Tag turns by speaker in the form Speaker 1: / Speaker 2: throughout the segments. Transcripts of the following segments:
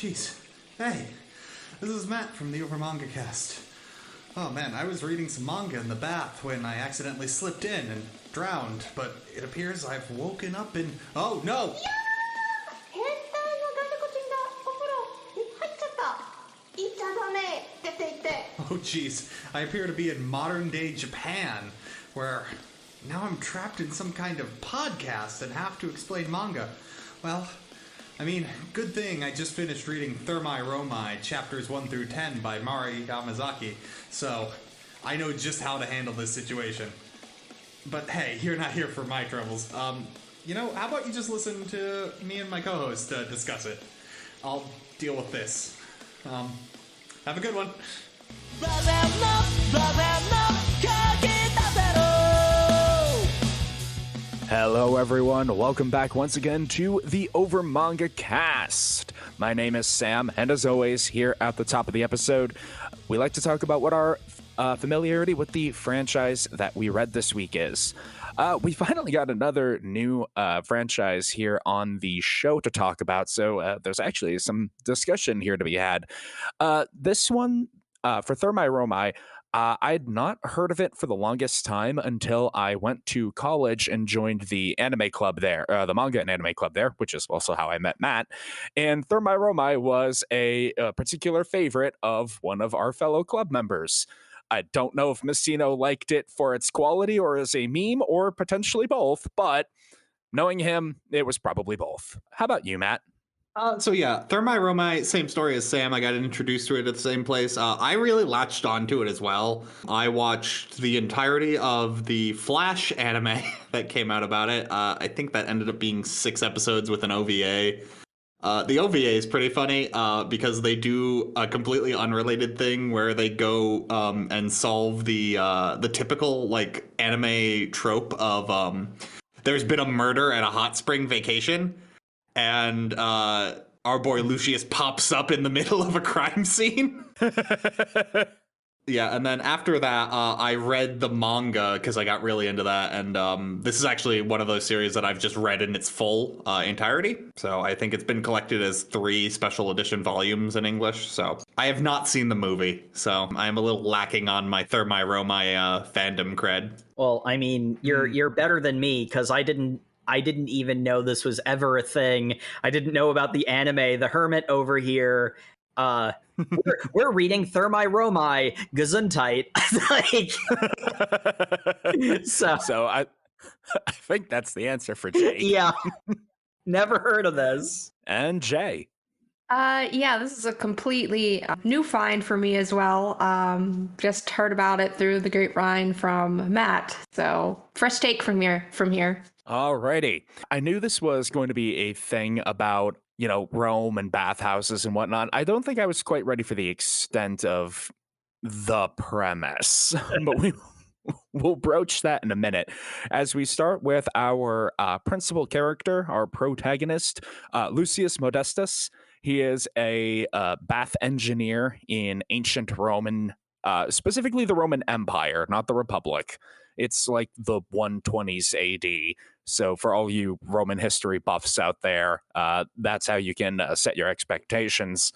Speaker 1: jeez. Hey, this is Matt from the Over Manga Cast. Oh man, I was reading some manga in the bath when I accidentally slipped in and drowned, but it appears I've woken up in... Oh, no! Oh, jeez. I appear to be in modern-day Japan, where now I'm trapped in some kind of podcast and have to explain manga. Well, I mean, good thing I just finished reading Thermae Romae, chapters 1-10 by Mari Yamazaki, so I know just how to handle this situation. But hey, you're not here for my troubles. How about you just listen to me and my co-host discuss it? I'll deal with this. Have a good one.
Speaker 2: Hello everyone, welcome back once again to the Over Manga Cast. My name is Sam, and as always, here at the top of the episode, we like to talk about what our familiarity with the franchise that we read this week is. We finally got another new franchise here on the show to talk about, so there's actually some discussion here to be had. This one, for Thermae Romae, I'd not heard of it for the longest time until I went to college and joined the anime club there, the manga and anime club there, which is also how I met Matt. And Thermae Romae was a particular favorite of one of our fellow club members. I don't know if Messino liked it for its quality or as a meme or potentially both, but knowing him, it was probably both. How about you, Matt?
Speaker 1: Thermae Romae, same story as Sam. I got introduced to it at the same place. I really latched onto it as well. I watched the entirety of the Flash anime that came out about it. I think that ended up being 6 episodes with an OVA. The OVA is pretty funny because they do a completely unrelated thing where they go and solve the typical like anime trope of there's been a murder at a hot spring vacation. And our boy Lucius pops up in the middle of a crime scene. Yeah, and then after that, I read the manga because I got really into that. And this is actually one of those series that I've just read in its full entirety. So I think it's been collected as 3 special edition volumes in English. So I have not seen the movie. So I'm a little lacking on my Thermae Romae fandom cred.
Speaker 3: Well, I mean, you're better than me because I didn't even know this was ever a thing. I didn't know about the anime. The hermit over here, we're reading Thermae Romae, Gesundheit.
Speaker 2: So I think that's the answer for Jay.
Speaker 3: Yeah, never heard of this.
Speaker 2: And Jay.
Speaker 4: This is a completely new find for me as well. Just heard about it through the grapevine from Matt. So fresh take from here.
Speaker 2: Alrighty. I knew this was going to be a thing about, Rome and bathhouses and whatnot. I don't think I was quite ready for the extent of the premise, but we'll broach that in a minute as we start with our principal character, our protagonist, Lucius Modestus. He is a bath engineer in ancient Roman, specifically the Roman Empire, not the Republic. It's like the 120s AD. So for all you Roman history buffs out there, that's how you can set your expectations,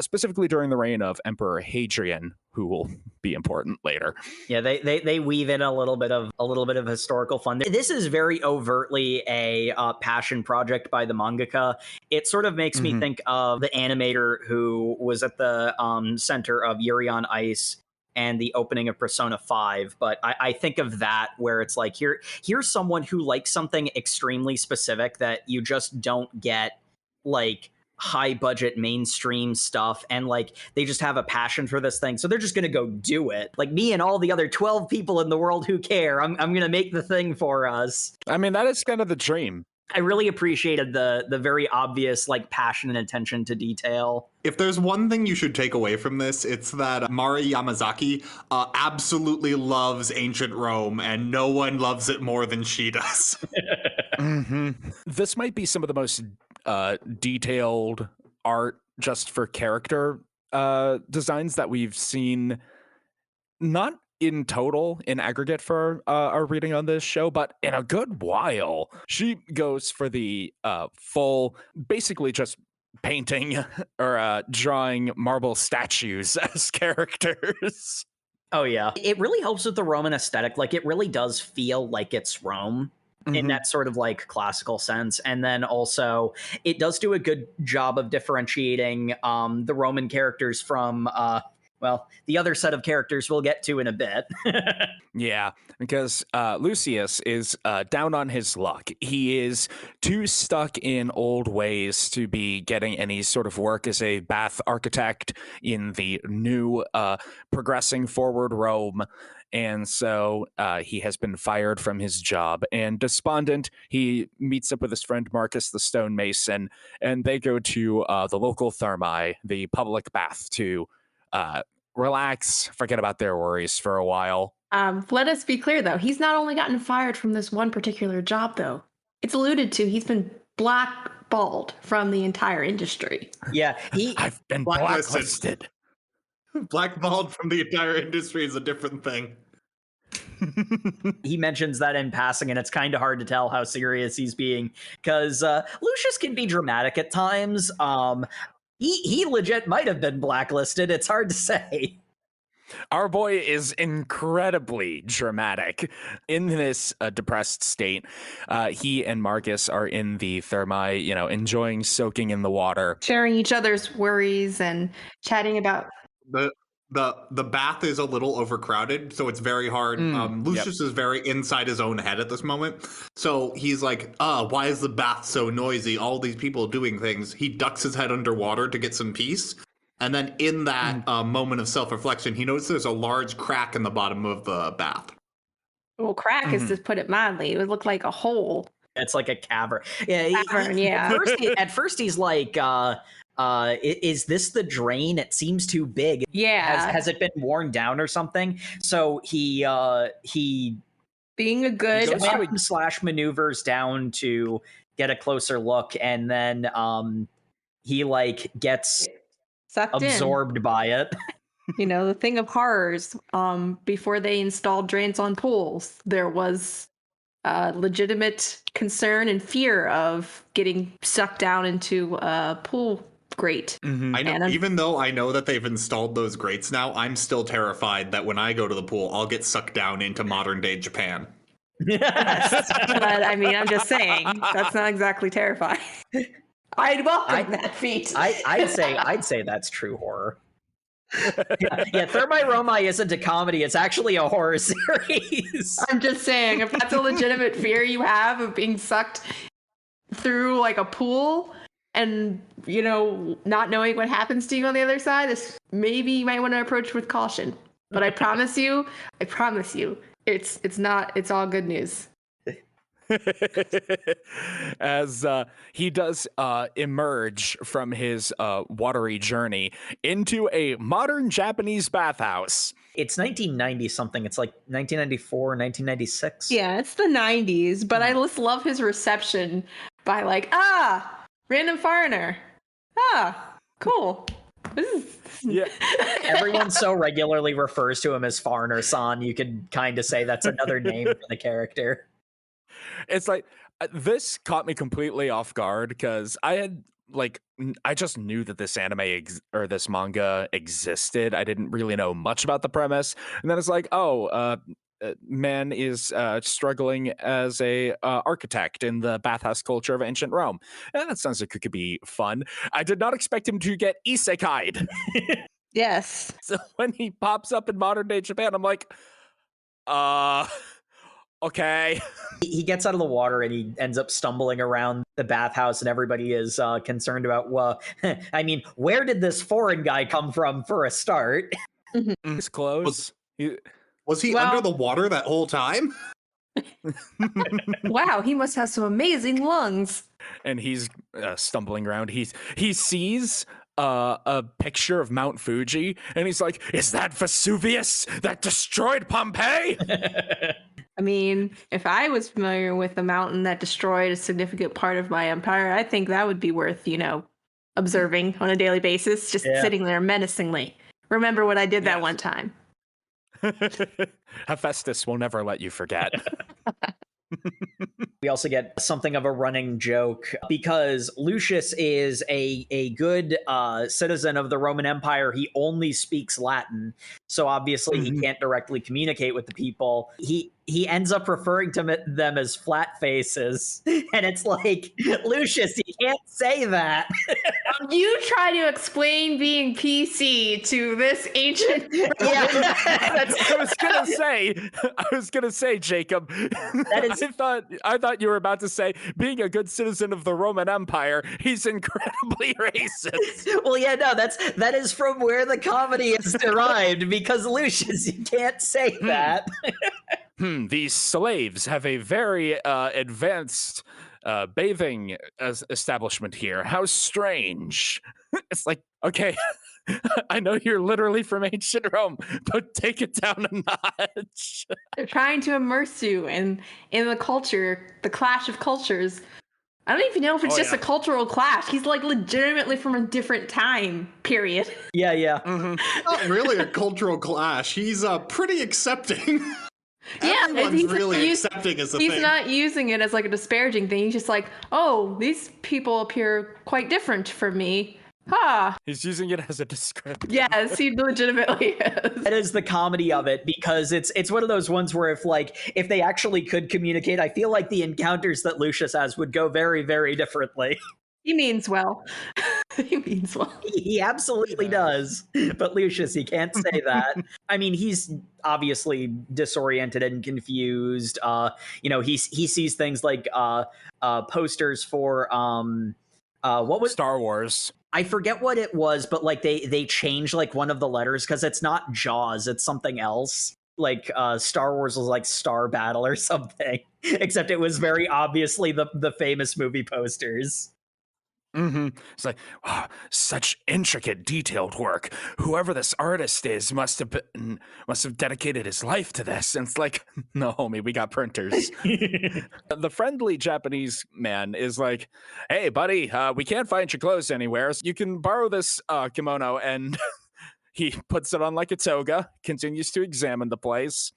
Speaker 2: specifically during the reign of Emperor Hadrian, who will be important later.
Speaker 3: Yeah, they weave in a little bit of historical fun. This is very overtly a passion project by the mangaka. It sort of makes me think of the animator who was at the center of Yuri on Ice and the opening of Persona 5. But I think of that where it's like, here's someone who likes something extremely specific that you just don't get, like, high budget mainstream stuff, and like they just have a passion for this thing, so they're just gonna go do it. Like me and all the other 12 people in the world who care, I'm gonna make the thing for us.
Speaker 2: I mean, that is kind of the dream.
Speaker 3: I really appreciated the very obvious like passion and attention to detail.
Speaker 1: If there's one thing you should take away from this, it's that Mari Yamazaki absolutely loves ancient Rome, and no one loves it more than she does.
Speaker 2: This might be some of the most detailed art just for character designs that we've seen, not in total, in aggregate for our reading on this show, but in a good while. She goes for the full, basically just painting or drawing marble statues as characters.
Speaker 3: Oh yeah, it really helps with the Roman aesthetic. Like, it really does feel like it's Rome in that sort of like classical sense. And then also it does do a good job of differentiating the Roman characters from well, the other set of characters we'll get to in a bit.
Speaker 2: Yeah, because Lucius is down on his luck. He is too stuck in old ways to be getting any sort of work as a bath architect in the new progressing forward Rome. And so he has been fired from his job. And despondent, he meets up with his friend Marcus the stonemason, and they go to the local Thermae, the public bath, to relax, forget about their worries for a while.
Speaker 4: Let us be clear, though. He's not only gotten fired from this one particular job, though. It's alluded to he's been blackballed from the entire industry.
Speaker 3: Yeah,
Speaker 2: I've been blacklisted.
Speaker 1: Blackballed from the entire industry is a different thing.
Speaker 3: He mentions that in passing, and it's kind of hard to tell how serious he's being, because Lucius can be dramatic at times. He legit might have been blacklisted. It's hard to say.
Speaker 2: Our boy is incredibly dramatic. In this depressed state, he and Marcus are in the Thermae, enjoying soaking in the water.
Speaker 4: Sharing each other's worries and chatting about...
Speaker 1: The bath is a little overcrowded, so it's very hard. Lucius is very inside his own head at this moment. So he's like, why is the bath so noisy? All these people doing things. He ducks his head underwater to get some peace. And then in that moment of self-reflection, he notices there's a large crack in the bottom of the bath.
Speaker 4: Well, crack is to put it mildly. It would look like a hole.
Speaker 3: It's like a cavern. Yeah,
Speaker 4: Cavern, yeah.
Speaker 3: At first he's like, is this the drain? It seems too big.
Speaker 4: Yeah.
Speaker 3: Has it been worn down or something? So he
Speaker 4: being a good
Speaker 3: slash maneuvers down to get a closer look, and then he like gets
Speaker 4: sucked
Speaker 3: absorbed by it.
Speaker 4: The thing of horrors. Before they installed drains on pools, there was legitimate concern and fear of getting sucked down into a pool grate.
Speaker 1: I know. Even though I know that they've installed those grates now, I'm still terrified that when I go to the pool, I'll get sucked down into modern day Japan.
Speaker 4: Yes. But I mean, I'm just saying that's not exactly terrifying. I'd welcome that feat.
Speaker 3: I'd say that's true horror. Yeah, Thermae Romae isn't a comedy. It's actually a horror series.
Speaker 4: I'm just saying, if that's a legitimate fear you have of being sucked through like a pool and, not knowing what happens to you on the other side, this maybe you might want to approach with caution. But I promise you, it's all good news.
Speaker 2: As he does emerge from his watery journey into a modern Japanese bathhouse.
Speaker 3: It's 1990 something. It's like 1994, 1996.
Speaker 4: Yeah, it's the 90s, but I just love his reception by like, random foreigner. Cool.
Speaker 2: Yeah.
Speaker 3: Everyone so regularly refers to him as Foreigner-san, you could kind of say that's another name for the character.
Speaker 2: It's like, this caught me completely off guard because I just knew that this anime or this manga existed. I didn't really know much about the premise. And then it's like, man is struggling as a architect in the bathhouse culture of ancient Rome. And that sounds like it could be fun. I did not expect him to get isekai'd.
Speaker 4: Yes.
Speaker 2: So when he pops up in modern day Japan, I'm like, okay.
Speaker 3: He gets out of the water and he ends up stumbling around the bathhouse, and everybody is concerned about, well, I mean, where did this foreign guy come from for a start?
Speaker 2: His clothes.
Speaker 1: Was he under the water that whole time?
Speaker 4: Wow, he must have some amazing lungs.
Speaker 2: And he's stumbling around. He sees a picture of Mount Fuji, and he's like, is that Vesuvius that destroyed Pompeii?
Speaker 4: I mean, if I was familiar with the mountain that destroyed a significant part of my empire, I think that would be worth, observing on a daily basis, just sitting there menacingly. Remember what I did that one time.
Speaker 2: Hephaestus will never let you forget.
Speaker 3: We also get something of a running joke because Lucius is a good citizen of the Roman Empire. He only speaks Latin, so obviously he can't directly communicate with the people. He ends up referring to them as flat faces, and it's like, Lucius, you can't say that.
Speaker 4: You try to explain being PC to this ancient.
Speaker 3: Yeah,
Speaker 2: I was gonna say, Jacob.
Speaker 3: That is-
Speaker 2: I thought you were about to say, being a good citizen of the Roman Empire, he's incredibly racist.
Speaker 3: Well, yeah, no, that is from where the comedy is derived, because Lucius, you can't say that.
Speaker 2: These slaves have a very advanced bathing establishment here. How strange. It's like, okay, I know you're literally from ancient Rome, but take it down a notch.
Speaker 4: They're trying to immerse you in the culture, the clash of cultures. I don't even know if it's just a cultural clash. He's like legitimately from a different time period.
Speaker 3: Yeah.
Speaker 1: Not really a cultural clash. He's pretty accepting.
Speaker 4: Yeah,
Speaker 1: Everyone's really accepting as a thing.
Speaker 4: He's not using it as like a disparaging thing. He's just like, oh, these people appear quite different from me. Ha!
Speaker 2: He's using it as a descriptor.
Speaker 4: Yes, he legitimately is.
Speaker 3: That is the comedy of it, because it's one of those ones where if they actually could communicate, I feel like the encounters that Lucius has would go very, very differently.
Speaker 4: He means well. He means well.
Speaker 3: He absolutely does. But Lucius, he can't say that. I mean, he's obviously disoriented and confused. He sees things like posters for what was
Speaker 2: Star Wars.
Speaker 3: I forget what it was, but like they changed like one of the letters because it's not Jaws, it's something else. Like Star Wars was like Star Battle or something, except it was very obviously the famous movie posters.
Speaker 2: It's like, wow, such intricate, detailed work. Whoever this artist is must have dedicated his life to this. And it's like, no, homie, we got printers. The friendly Japanese man is like, hey, buddy, we can't find your clothes anywhere. So you can borrow this kimono. And he puts it on like a toga, continues to examine the place.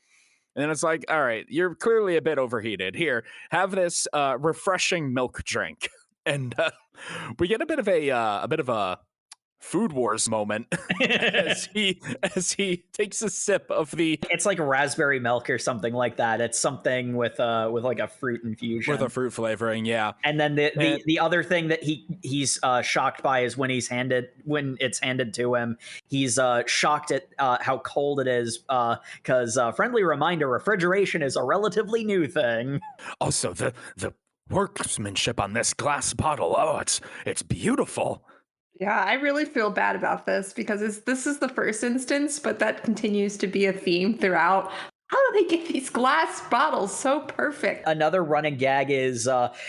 Speaker 2: And then it's like, all right, you're clearly a bit overheated. Here, have this refreshing milk drink. And we get a bit of a food wars moment as he takes a sip of the.
Speaker 3: It's like raspberry milk or something like that. It's something with like a fruit infusion
Speaker 2: With a fruit flavoring, yeah.
Speaker 3: And then the other thing that he's shocked by is when it's handed to him, he's shocked at how cold it is because friendly reminder, refrigeration is a relatively new thing.
Speaker 2: Also, the workmanship on this glass bottle, it's beautiful.
Speaker 4: Yeah, I really feel bad about this because this is the first instance, but that continues to be a theme throughout. How do they get these glass bottles so perfect?
Speaker 3: Another running gag is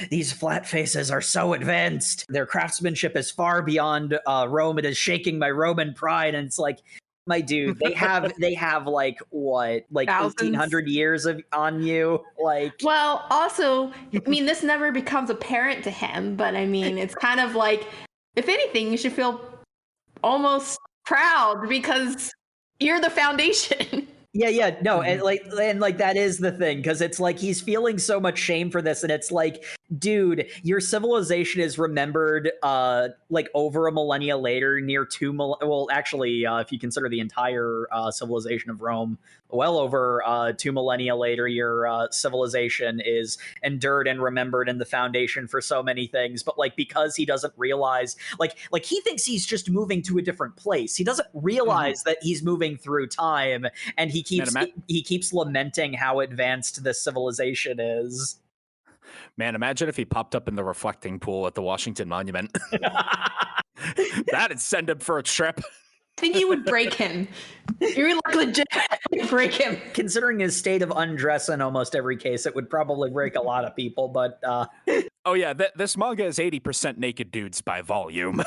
Speaker 3: these flat faces are so advanced. Their craftsmanship is far beyond Rome. It is shaking my Roman pride. And it's like, my dude, they have like what, like 1,800 years on you, like.
Speaker 4: Well, also, I mean, this never becomes apparent to him, but I mean, it's kind of like, if anything, you should feel almost proud because you're the foundation.
Speaker 3: Yeah, no, and like that is the thing, because it's like he's feeling so much shame for this, and it's like, dude, your civilization is remembered like over a millennia later, near well, actually, if you consider the entire civilization of Rome, well over 2 millennia later, your civilization is endured and remembered in the foundation for so many things. But like, because he doesn't realize, like he thinks he's just moving to a different place. He doesn't realize that he's moving through time, and he keeps lamenting how advanced this civilization is.
Speaker 2: Man, imagine if he popped up in the reflecting pool at the Washington Monument. That'd send him for a trip.
Speaker 4: I think you would break him. You would like legitimately break him.
Speaker 3: Considering his state of undress in almost every case, it would probably break a lot of people, but...
Speaker 2: Oh yeah, this manga is 80% naked dudes by volume.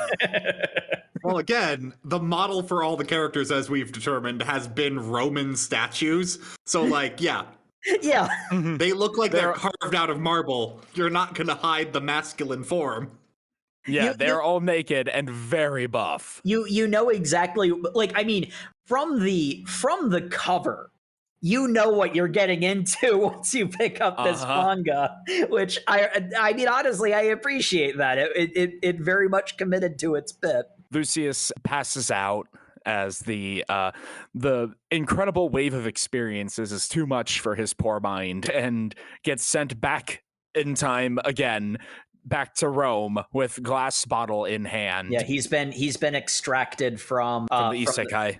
Speaker 1: Well, again, the model for all the characters, as we've determined, has been Roman statues. So, like, yeah.
Speaker 3: Yeah.
Speaker 1: They look like they're carved out of marble. You're not going to hide the masculine form.
Speaker 2: Yeah, they're all naked and very buff.
Speaker 3: You know exactly, like, I mean, from the cover, you know what you're getting into once you pick up this manga, which I mean, honestly, I appreciate that. It very much committed to its bit.
Speaker 2: Lucius passes out as the incredible wave of experiences is too much for his poor mind and gets sent back in time again, back to Rome with glass bottle in hand.
Speaker 3: Yeah, he's been extracted from
Speaker 2: the isekai.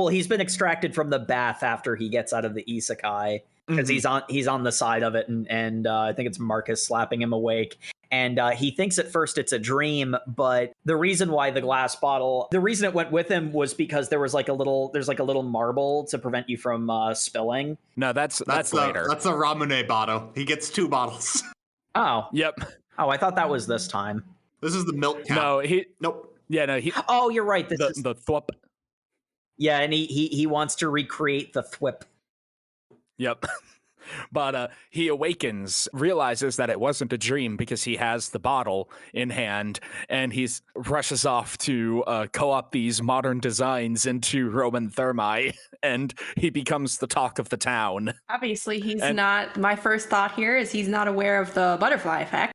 Speaker 3: He's been extracted from the bath after he gets out of the isekai because he's on the side of it, and I think it's Marcus slapping him awake. And he thinks at first it's a dream, but the reason why the reason it went with him was because there's like a little marble to prevent you from spilling.
Speaker 2: No, that's later.
Speaker 1: That's a Ramune bottle. He gets 2 bottles.
Speaker 3: Oh.
Speaker 2: Yep.
Speaker 3: Oh, I thought that was this time.
Speaker 1: This is the milk cap.
Speaker 2: No,
Speaker 1: Nope.
Speaker 2: Yeah, no,
Speaker 3: Oh, you're right. This is
Speaker 2: the thwip.
Speaker 3: Yeah, and he wants to recreate the thwip.
Speaker 2: Yep. But he awakens, realizes that it wasn't a dream because he has the bottle in hand, and he rushes off to co-opt these modern designs into Roman thermae, and he becomes the talk of the town.
Speaker 4: Obviously, he's not. My first thought here is he's not aware of the butterfly effect.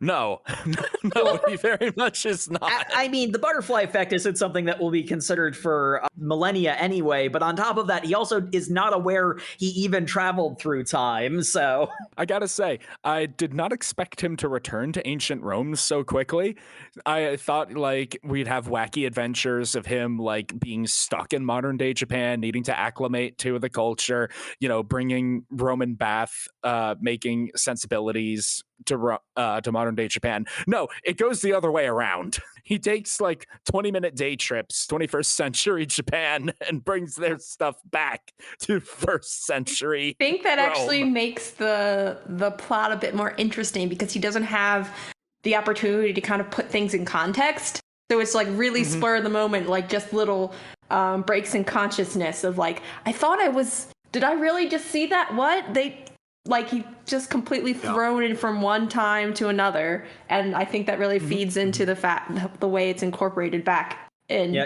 Speaker 2: No, he very much is not.
Speaker 3: I mean, the butterfly effect isn't something that will be considered for millennia anyway, but on top of that, he also is not aware he even traveled through time, so...
Speaker 2: I gotta say, I did not expect him to return to ancient Rome so quickly. I thought, like, we'd have wacky adventures of him, like, being stuck in modern-day Japan, needing to acclimate to the culture, bringing Roman bath, making sensibilities to modern day Japan. No, it goes the other way around. He takes like 20-minute day trips, 21st century Japan, and brings their stuff back to first century.
Speaker 4: I think that
Speaker 2: Rome.
Speaker 4: actually makes the plot a bit more interesting because he doesn't have the opportunity to kind of put things in context. So it's like really spur of the moment, like just little breaks in consciousness of like, did I really just see that? What? He just completely thrown in from one time to another, and I think that really feeds into the way it's incorporated back in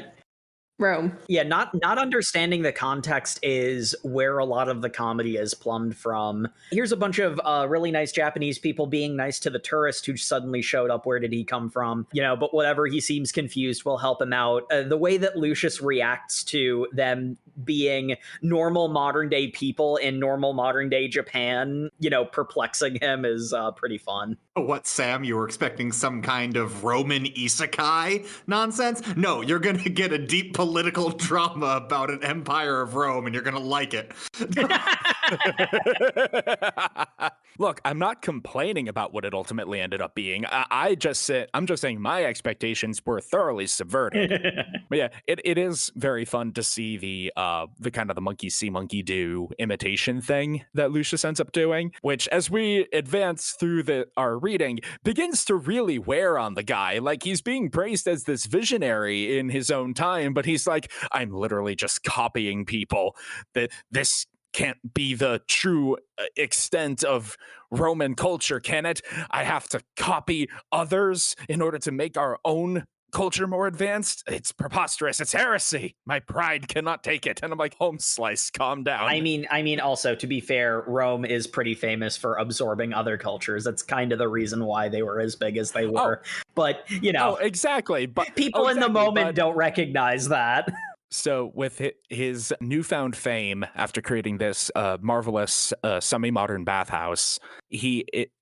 Speaker 4: Rome.
Speaker 3: Yeah, not understanding the context is where a lot of the comedy is plumbed from. Here's a bunch of really nice Japanese people being nice to the tourist who suddenly showed up. Where did he come from? But whatever, he seems confused. We'll help him out. The way that Lucius reacts to them being normal modern day people in normal modern day Japan, perplexing him is pretty fun.
Speaker 1: What, Sam? You were expecting some kind of Roman isekai nonsense? No, you're going to get a deep political drama about an empire of Rome, and you're going to like it.
Speaker 2: Look, I'm not complaining about what it ultimately ended up being. I'm just saying my expectations were thoroughly subverted. But yeah, it is very fun to see the kind of the monkey see, monkey do imitation thing that Lucius ends up doing, which as we advance through our reading begins to really wear on the guy. Like, he's being praised as this visionary in his own time, but he's like, I'm literally just copying people. That this can't be the true extent of Roman culture, can it? I have to copy others in order to make our own culture more advanced. It's preposterous. It's heresy. My pride cannot take it. And I'm like, home slice, calm down.
Speaker 3: I mean, also, to be fair, Rome is pretty famous for absorbing other cultures. That's kind of the reason why they were as big as they were. But,
Speaker 2: exactly. But
Speaker 3: people in the moment don't recognize that.
Speaker 2: So with his newfound fame after creating this marvelous semi-modern bathhouse,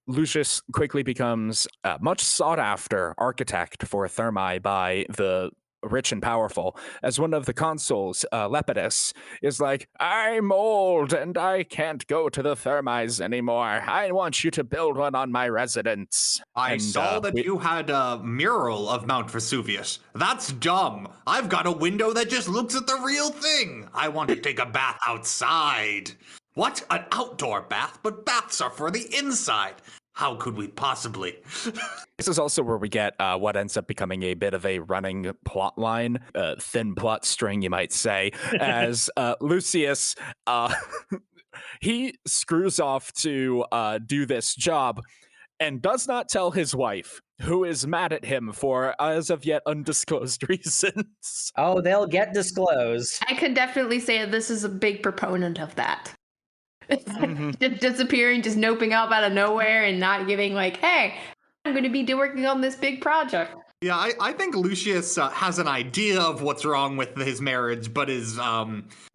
Speaker 2: Lucius quickly becomes a much sought-after architect for Thermae by the rich and powerful, as one of the consuls, Lepidus, is like, I'm old and I can't go to the Thermaes anymore. I want you to build one on my residence.
Speaker 1: I saw that you had a mural of Mount Vesuvius. That's dumb. I've got a window that just looks at the real thing. I want to take a bath outside. What? An outdoor bath? But baths are for the inside. How could we possibly?
Speaker 2: This is also where we get what ends up becoming a bit of a running plot line, thin plot string, you might say, as Lucius, he screws off to do this job and does not tell his wife, who is mad at him for as of yet undisclosed reasons.
Speaker 3: Oh, they'll get disclosed.
Speaker 4: I could definitely say that this is a big proponent of that. Just disappearing, just noping up out of nowhere and not giving like, hey, I'm going to be working on this big project.
Speaker 1: Yeah, I think Lucius has an idea of what's wrong with his marriage, but is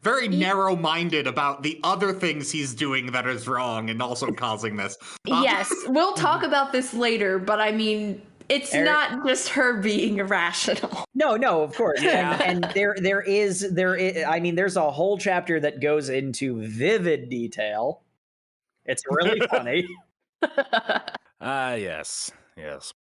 Speaker 1: very narrow-minded about the other things he's doing that is wrong and also causing this.
Speaker 4: Yes, we'll talk about this later, but I mean, it's not just her being irrational.
Speaker 3: No, of course. Yeah. And there is, I mean, there's a whole chapter that goes into vivid detail. It's really funny.
Speaker 2: Yes.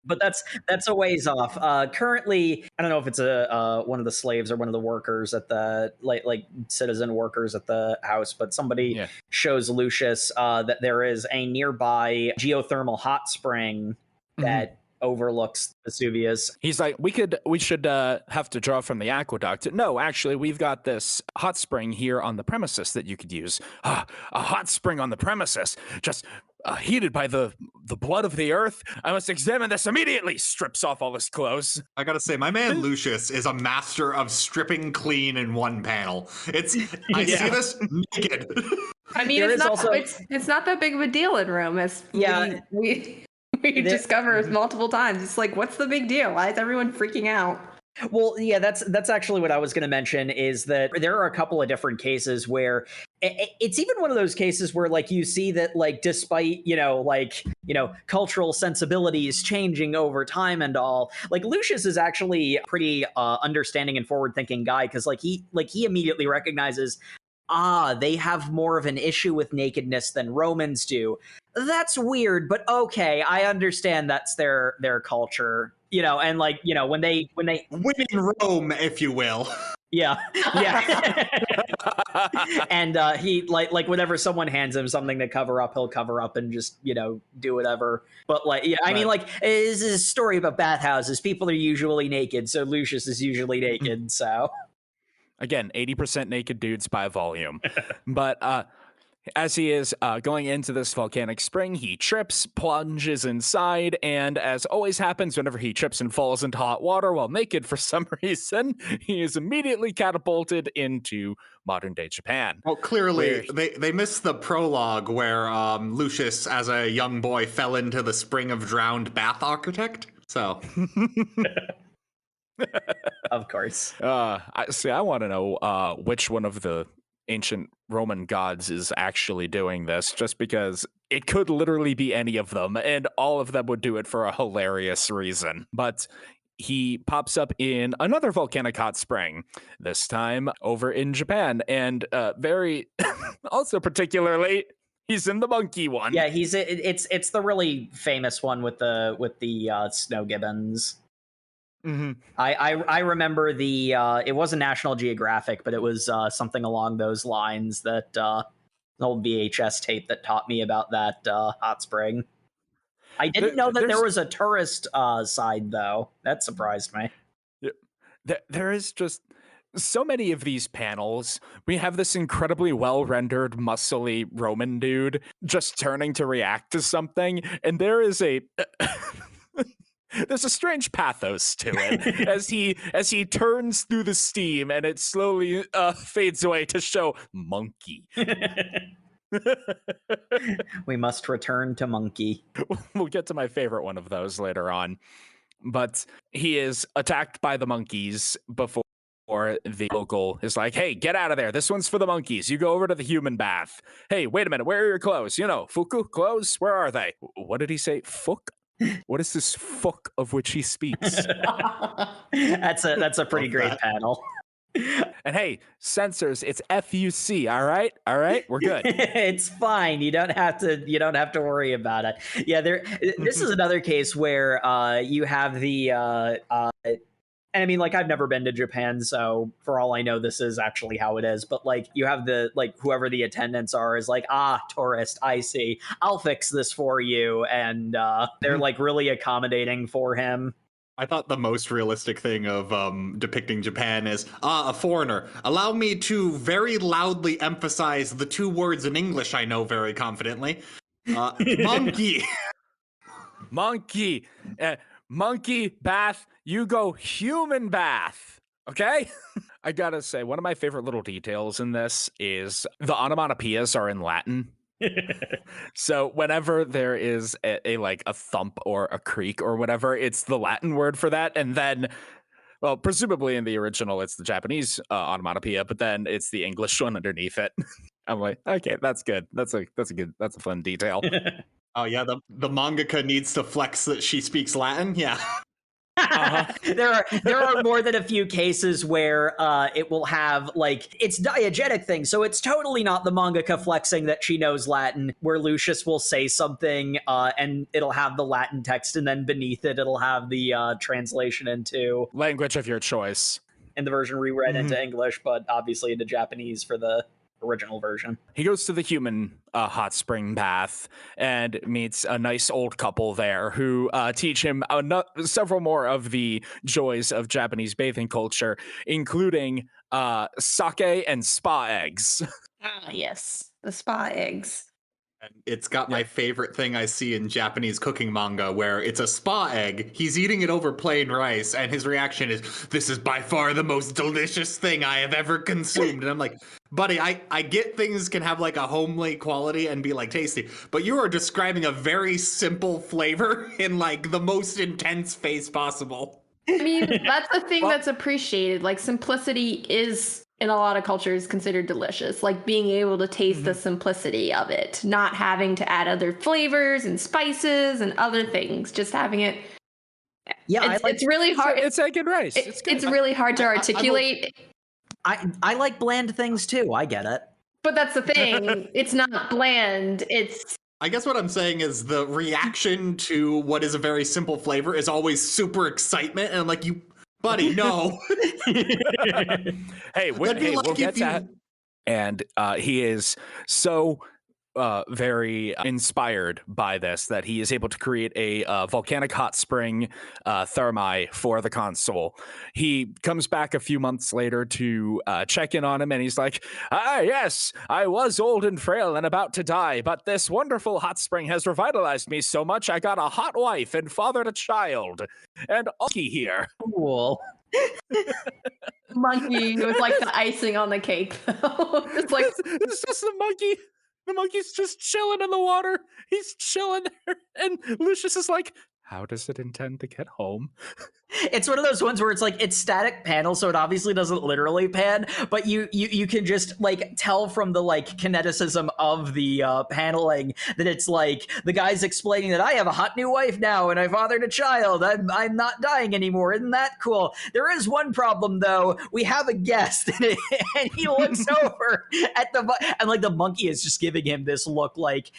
Speaker 3: But that's a ways off. Currently, I don't know if it's one of the slaves or one of the workers at the like citizen workers at the house, but somebody shows Lucius that there is a nearby geothermal hot spring that overlooks Vesuvius.
Speaker 2: He's like, we should have to draw from the aqueduct. No, actually, we've got this hot spring here on the premises that you could use. A hot spring on the premises, just heated by the blood of the earth. I must examine this immediately. Strips off all his clothes.
Speaker 1: I gotta say, my man Lucius is a master of stripping clean in one panel. I see this naked.
Speaker 4: I mean, it's not that big of a deal in Rome, as we discover multiple times. It's like, what's the big deal? Why is everyone freaking out?
Speaker 3: Well, yeah, that's actually what I was going to mention, is that there are a couple of different cases where it's even one of those cases where, like, you see that, like, despite, cultural sensibilities changing over time and all, like, Lucius is actually a pretty understanding and forward-thinking guy, because, he immediately recognizes, they have more of an issue with nakedness than Romans do. That's weird, but okay, I understand that's their culture. And when they
Speaker 1: women in Rome, if you will.
Speaker 3: Yeah. And he like whenever someone hands him something to cover up, he'll cover up and just do whatever. But I mean, this is a story about bathhouses. People are usually naked, so Lucius is usually naked. So
Speaker 2: again, 80% naked dudes by volume, but. As he is going into this volcanic spring, he trips, plunges inside, and as always happens whenever he trips and falls into hot water while naked for some reason, he is immediately catapulted into modern-day Japan.
Speaker 1: Well, clearly, they missed the prologue where Lucius, as a young boy, fell into the spring of drowned bath architect, so...
Speaker 3: Of course.
Speaker 2: I want to know which one of the ancient Roman gods is actually doing this, just because it could literally be any of them, and all of them would do it for a hilarious reason. But he pops up in another volcanic hot spring, this time over in Japan, and very also particularly he's in the monkey one.
Speaker 3: Yeah, it's the really famous one with the snow gibbons.
Speaker 2: Mm-hmm.
Speaker 3: I remember it wasn't National Geographic, but it was something along those lines, that an old VHS tape that taught me about that hot spring. I didn't know that there was a tourist side, though. That surprised me.
Speaker 2: There is just so many of these panels. We have this incredibly well-rendered, muscly Roman dude just turning to react to something, and there is there's a strange pathos to it as he turns through the steam, and it slowly fades away to show monkey.
Speaker 3: We must return to monkey.
Speaker 2: We'll get to my favorite one of those later on. But he is attacked by the monkeys before the local is like, hey, get out of there. This one's for the monkeys. You go over to the human bath. Hey, wait a minute. Where are your clothes? Fuku clothes? Where are they? What did he say? Fuck? What is this fuck of which he speaks?
Speaker 3: That's a pretty great panel.
Speaker 2: And hey, censors, it's FUC, all right? All right, we're good.
Speaker 3: It's fine. You don't have to worry about it. Yeah, this is another case where you have the and I mean, I've never been to Japan, so for all I know, this is actually how it is. But you have whoever the attendants are is tourist, I see. I'll fix this for you, and they're really accommodating for him.
Speaker 1: I thought the most realistic thing of depicting Japan is, a foreigner. Allow me to very loudly emphasize the two words in English I know very confidently. Monkey.
Speaker 2: Monkey. monkey bath, you go human bath. Okay? I gotta say, one of my favorite little details in this is the onomatopoeias are in Latin. So whenever there is a like a thump or a creak or whatever, it's the Latin word for that. And then, well, presumably in the original, it's the Japanese onomatopoeia, but then it's the English one underneath it. I'm like, okay, that's good. That's a fun detail.
Speaker 1: Oh yeah, the mangaka needs to flex that she speaks Latin. Yeah.
Speaker 3: There are more than a few cases where it will have like it's diegetic thing, so it's totally not the mangaka flexing that she knows Latin. Where Lucius will say something and it'll have the Latin text, and then beneath it it'll have the translation into
Speaker 2: language of your choice,
Speaker 3: and the version reread into English, but obviously into Japanese for the original version.
Speaker 2: He goes to the human hot spring bath and meets a nice old couple there who teach him several more of the joys of Japanese bathing culture, including sake and spa eggs.
Speaker 4: Ah, yes, the spa eggs.
Speaker 1: And it's got my favorite thing I see in Japanese cooking manga, where it's a spa egg, he's eating it over plain rice, and his reaction is, "This is by far the most delicious thing I have ever consumed." And I'm like, buddy, I get things can have like a homely quality and be like tasty, but you are describing a very simple flavor in like the most intense face possible.
Speaker 4: I mean, that's the thing that's appreciated. Like, simplicity is, in a lot of cultures, considered delicious. Like, being able to taste the simplicity of it, not having to add other flavors and spices and other things, just having it.
Speaker 3: Yeah,
Speaker 4: it's really hard.
Speaker 2: It's egg and rice.
Speaker 4: It's really hard to articulate.
Speaker 3: I like bland things too. I get it.
Speaker 4: But that's the thing. It's not bland. It's.
Speaker 1: I guess what I'm saying is the reaction to what is a very simple flavor is always super excitement. And I'm like, you, buddy, no.
Speaker 2: Hey, we'll get that. And he is so very inspired by this that he is able to create a volcanic hot spring thermae for the console. He comes back a few months later to check in on him, and he's like, yes, I was old and frail and about to die, but this wonderful hot spring has revitalized me so much I got a hot wife and fathered a child. And Monkey here.
Speaker 3: Cool.
Speaker 4: Monkey was like the icing on the cake, though. It's like
Speaker 2: it's just the monkey. The monkey's just chilling in the water. He's chilling there. And Lucius is like, how does it intend to get home?
Speaker 3: It's one of those ones where it's like it's static panel, so it obviously doesn't literally pan, but you can just like tell from the like kineticism of the paneling that it's like the guy's explaining that I have a hot new wife now and I fathered a child. I'm not dying anymore. Isn't that cool? There is one problem though. We have a guest, and he looks over at and like the monkey is just giving him this look like,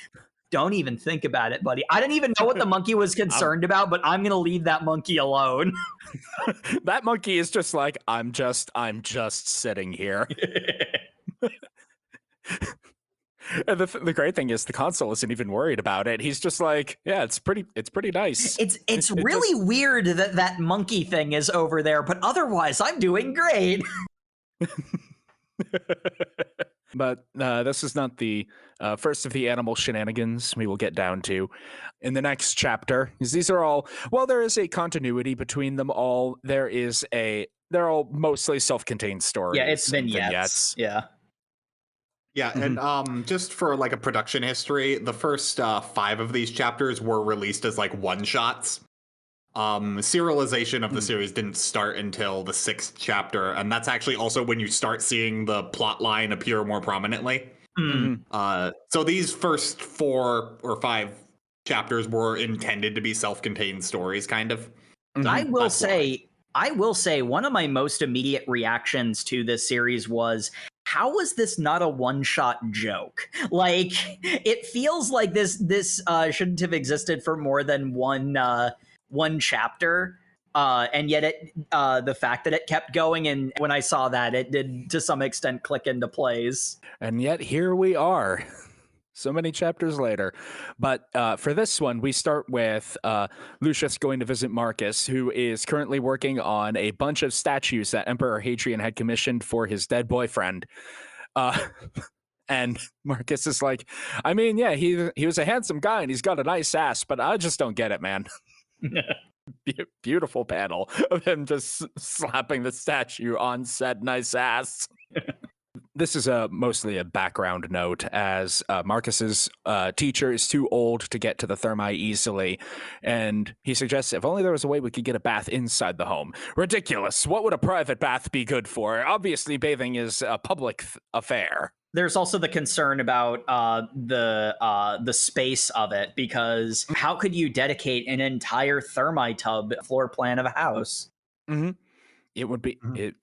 Speaker 3: don't even think about it, buddy. I didn't even know what the monkey was concerned about, but I'm going to leave that monkey alone.
Speaker 2: That monkey is just like, I'm just sitting here. And the great thing is the console isn't even worried about it. He's just like, yeah, it's pretty nice.
Speaker 3: It's really weird that monkey thing is over there, but otherwise I'm doing great.
Speaker 2: But this is not the first of the animal shenanigans we will get down to in the next chapter. Because these are all, well, there is a continuity between them all. They're all mostly self-contained stories.
Speaker 3: Yeah, it's vignettes. Yeah.
Speaker 1: Yeah, and just for like a production history, the first 5 of these chapters were released as like one-shots. Serialization of the series didn't start until the 6th chapter, and that's actually also when you start seeing the plot line appear more prominently. So these first 4 or 5 chapters were intended to be self-contained stories, kind of.
Speaker 3: I will say one of my most immediate reactions to this series was, how was this not a one-shot joke? Like, it feels like this shouldn't have existed for more than one chapter, and yet the fact that it kept going, and when I saw that, it did to some extent click into place.
Speaker 2: And yet here we are, so many chapters later. But for this one, we start with Lucius going to visit Marcus, who is currently working on a bunch of statues that Emperor Hadrian had commissioned for his dead boyfriend. And Marcus is like, I mean, yeah, he was a handsome guy and he's got a nice ass, but I just don't get it, man. Beautiful panel of him just slapping the statue on said nice ass. This is mostly a background note, as Marcus's teacher is too old to get to the Thermae easily, and he suggests if only there was a way we could get a bath inside the home. Ridiculous. What would a private bath be good for? Obviously, bathing is a public affair.
Speaker 3: There's also the concern about the space of it, because how could you dedicate an entire Thermae tub floor plan of a house?
Speaker 2: Mm-hmm. It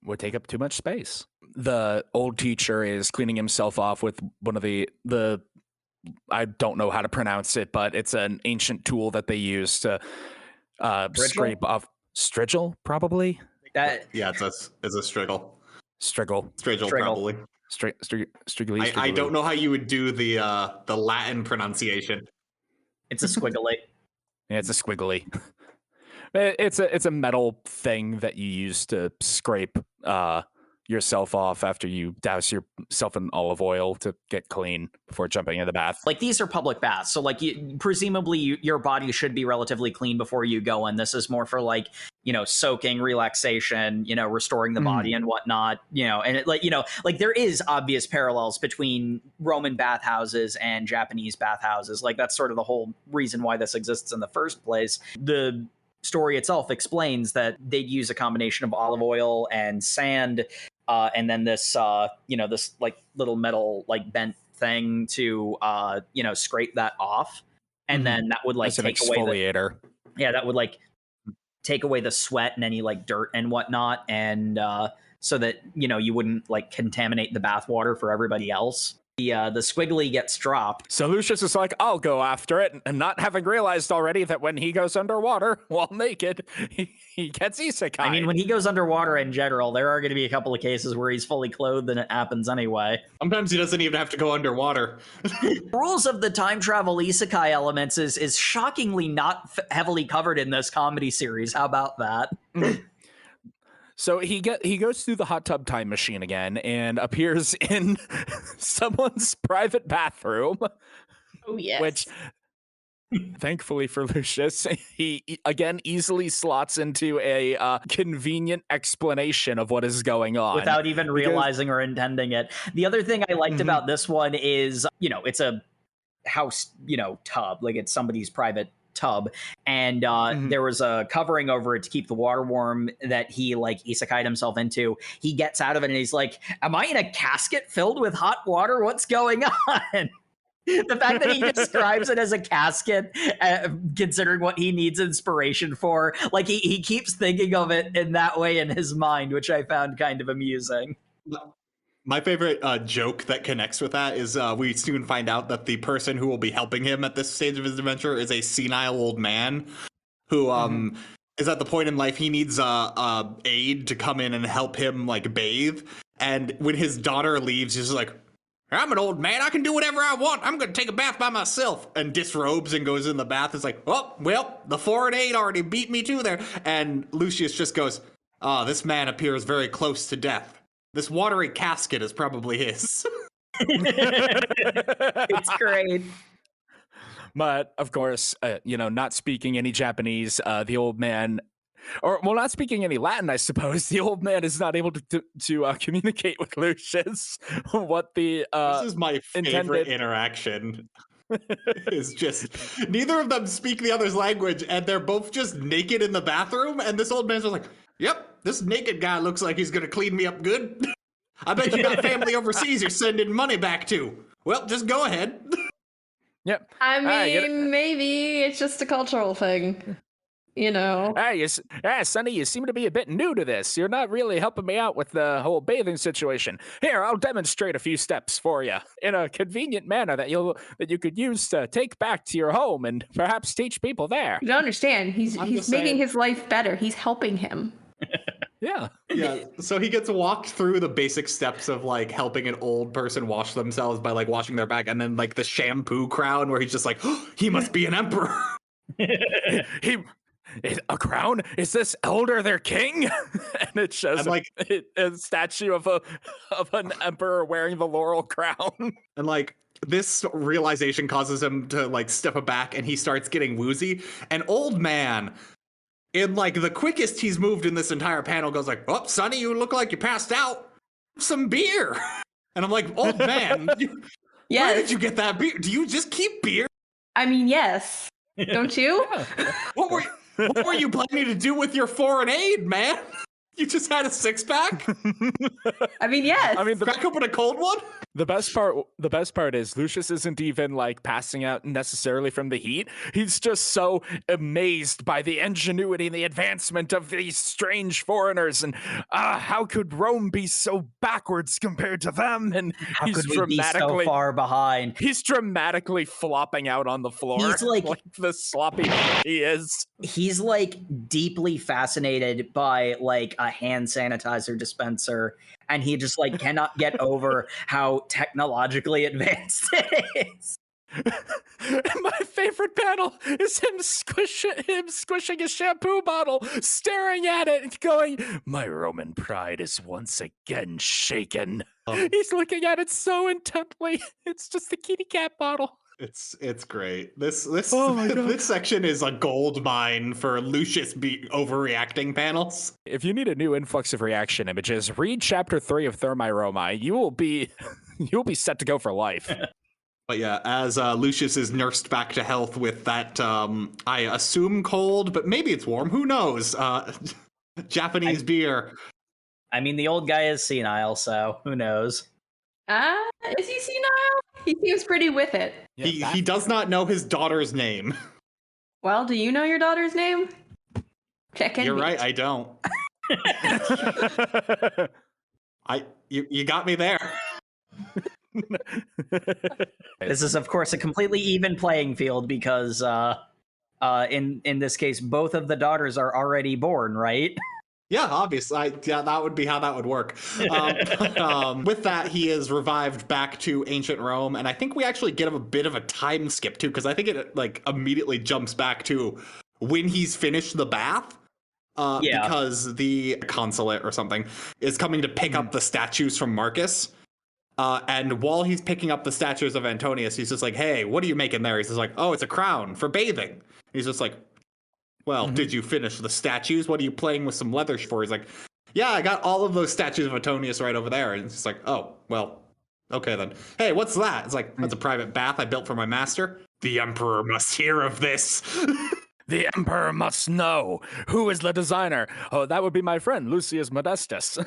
Speaker 2: would take up too much space. The old teacher is cleaning himself off with one of the I don't know how to pronounce it, but it's an ancient tool that they use to scrape off strigil, probably.
Speaker 1: Yeah, it's a striggle.
Speaker 2: Striggle,
Speaker 1: probably.
Speaker 2: Striggle.
Speaker 1: I don't know how you would do the Latin pronunciation.
Speaker 3: It's a squiggly.
Speaker 2: Yeah, it's a squiggly. It's a metal thing that you use to scrape yourself off after you douse yourself in olive oil to get clean before jumping in the bath.
Speaker 3: Like, these are public baths, so like presumably your body should be relatively clean before you go in. This is more for like, soaking, relaxation, restoring the body and whatnot, and it, like there is obvious parallels between Roman bathhouses and Japanese bathhouses. Like, that's sort of the whole reason why this exists in the first place. The story itself explains that they'd use a combination of olive oil and sand, and then this this like little metal like bent thing to scrape that off, and then that would like take away that would like take away the sweat and any like dirt and whatnot, and so that you wouldn't like contaminate the bath water for everybody else. The squiggly gets dropped.
Speaker 2: So Lucius is like, I'll go after it, and not having realized already that when he goes underwater while naked, he gets isekai.
Speaker 3: I mean, when he goes underwater in general, there are going to be a couple of cases where he's fully clothed and it happens anyway.
Speaker 1: Sometimes he doesn't even have to go underwater.
Speaker 3: Rules of the time travel isekai elements is shockingly not heavily covered in this comedy series. How about that?
Speaker 2: So he goes through the hot tub time machine again and appears in someone's private bathroom.
Speaker 4: Oh, yes.
Speaker 2: Which, thankfully for Lucius, he again easily slots into a convenient explanation of what is going on
Speaker 3: without even realizing or intending it. The other thing I liked about this one is, it's a house, tub, like it's somebody's private tub, and there was a covering over it to keep the water warm that he like isekai'd himself into. He gets out of it and he's like, am I in a casket filled with hot water? What's going on? The fact that he describes it as a casket, considering what he needs inspiration for, like he keeps thinking of it in that way in his mind, which I found kind of amusing.
Speaker 1: My favorite joke that connects with that is we soon find out that the person who will be helping him at this stage of his adventure is a senile old man who is at the point in life he needs aid to come in and help him like bathe. And when his daughter leaves, he's just like, I'm an old man. I can do whatever I want. I'm going to take a bath by myself, and disrobes and goes in the bath. It's like, oh, well, the 4 and 8 already beat me to there. And Lucius just goes, this man appears very close to death. This watery casket is probably his.
Speaker 3: It's great.
Speaker 2: But, of course, not speaking any Japanese, the old man, not speaking any Latin, I suppose, the old man is not able to communicate with Lucius what the
Speaker 1: this is my favorite interaction. Is just neither of them speak the other's language, and they're both just naked in the bathroom, and this old man's just like, yep, this naked guy looks like he's gonna clean me up good. I bet you got family overseas you're sending money back to. Well, just go ahead.
Speaker 2: Yep.
Speaker 4: I mean, maybe it's just a cultural thing.
Speaker 2: Hey, Sonny, you seem to be a bit new to this. You're not really helping me out with the whole bathing situation. Here, I'll demonstrate a few steps for you in a convenient manner that you could use to take back to your home and perhaps teach people there.
Speaker 4: You don't understand. He's making his life better. He's helping him.
Speaker 2: Yeah.
Speaker 1: So he gets walked through the basic steps of like helping an old person wash themselves by like washing their back, and then like the shampoo crown where he's just like, oh, he must be an emperor.
Speaker 2: A crown? Is this elder their king? And it shows like a statue of an emperor wearing the laurel crown.
Speaker 1: And like this realization causes him to like step back, and he starts getting woozy. An old man in like the quickest he's moved in this entire panel, goes like, "Oh, Sonny, you look like you passed out. Some beer." And I'm like, "Old man, where did you get that beer? Do you just keep beer?"
Speaker 4: I mean, yes. Don't you?
Speaker 1: What were you planning to do with your foreign aid, man? You just had a six-pack?
Speaker 4: I mean, yes.
Speaker 2: I mean,
Speaker 1: Crack open a cold one?
Speaker 2: the best part is Lucius isn't even like passing out necessarily from the heat. He's just so amazed by the ingenuity and the advancement of these strange foreigners, and how could Rome be so backwards compared to them? And
Speaker 3: How
Speaker 2: he's
Speaker 3: could we be so
Speaker 2: dramatically
Speaker 3: far behind?
Speaker 2: he's dramatically flopping out on the floor.
Speaker 3: He's like
Speaker 2: the sloppy he is.
Speaker 3: He's like deeply fascinated by like a hand sanitizer dispenser, and he just like cannot get over how technologically advanced it is.
Speaker 2: My favorite panel is him squishing a shampoo bottle, staring at it and going, "My Roman pride is once again shaken." He's looking at it so intently. It's just a kitty cat bottle.
Speaker 1: It's great. This
Speaker 2: Oh my God.
Speaker 1: this section is a gold mine for Lucius overreacting panels.
Speaker 2: If you need a new influx of reaction images, read chapter 3 of Thermae Romae. You'll be set to go for life.
Speaker 1: But yeah, as Lucius is nursed back to health with that, I assume cold, but maybe it's warm. Who knows? Japanese beer.
Speaker 3: I mean, the old guy is senile, so who knows?
Speaker 4: Is he senile? He seems pretty with it.
Speaker 1: Yeah, he does not know his daughter's name.
Speaker 4: Well, do you know your daughter's name? Check in.
Speaker 1: You're right, I don't. You got me there.
Speaker 3: This is, of course, a completely even playing field because, in this case, both of the daughters are already born, right?
Speaker 1: Yeah, obviously. Yeah, that would be how that would work. With that, he is revived back to ancient Rome, and I think we actually get him a bit of a time skip too, because I think it like immediately jumps back to when he's finished the bath. Because the consulate or something is coming to pick up the statues from Marcus. And while he's picking up the statues of Antonius, he's just like, "Hey, what are you making there?" He's just like, "Oh, it's a crown for bathing." He's just like, "Well, did you finish the statues? What are you playing with some leather for?" He's like, "Yeah, I got all of those statues of Antonius right over there." And it's like, "Oh, well, okay then. Hey, what's that?" It's like, "That's a private bath I built for my master. The Emperor must hear of this."
Speaker 2: The Emperor must know. Who is the designer? Oh, that would be my friend, Lucius Modestus.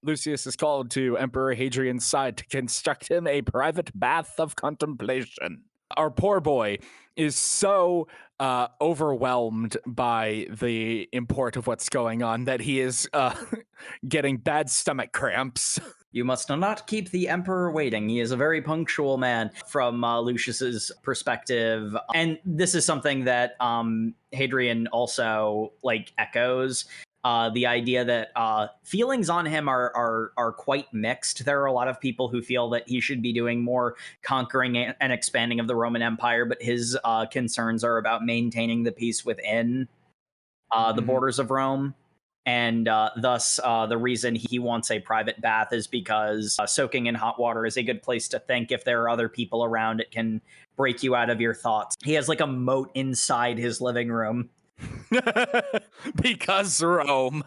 Speaker 2: Lucius is called to Emperor Hadrian's side to construct him a private bath of contemplation. Our poor boy is so overwhelmed by the import of what's going on that he is getting bad stomach cramps.
Speaker 3: You must not keep the emperor waiting. He is a very punctual man from Lucius's perspective. And this is something that Hadrian also like echoes. The idea that feelings on him are quite mixed. There are a lot of people who feel that he should be doing more conquering and expanding of the Roman Empire, but his concerns are about maintaining the peace within the borders of Rome. And thus, the reason he wants a private bath is because soaking in hot water is a good place to think. If there are other people around, it can break you out of your thoughts. He has like a moat inside his living room.
Speaker 2: Because Rome.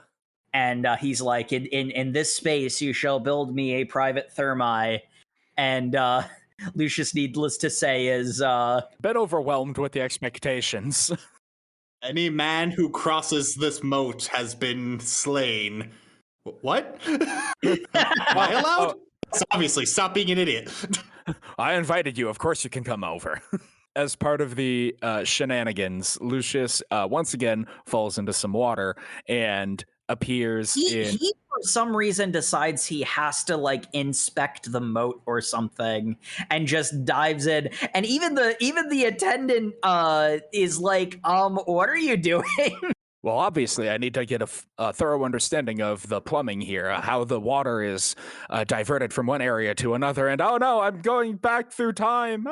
Speaker 3: And he's like, in this space, you shall build me a private thermae. And Lucius, needless to say, is
Speaker 2: a bit overwhelmed with the expectations.
Speaker 1: Any man who crosses this moat has been slain. What? Am I allowed? So obviously, stop being an idiot.
Speaker 2: I invited you. Of course you can come over. As part of the shenanigans, Lucius once again falls into some water and appears
Speaker 3: he for some reason decides he has to like inspect the moat or something and just dives in, and even the attendant is like, what are you doing?
Speaker 2: Well, obviously I need to get a thorough understanding of the plumbing here, how the water is diverted from one area to another, and oh no, I'm going back through time.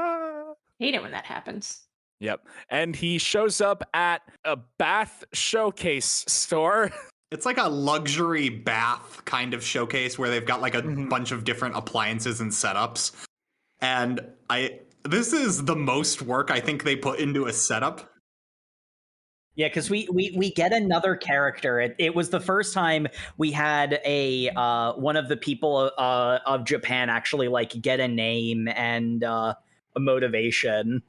Speaker 4: Hate it when that happens.
Speaker 2: Yep. And he shows up at a bath showcase store.
Speaker 1: It's like a luxury bath kind of showcase where they've got like a bunch of different appliances and setups. And this is the most work I think they put into a setup.
Speaker 3: Yeah, because we get another character. It was the first time we had a one of the people of Japan actually like get a name and a motivation.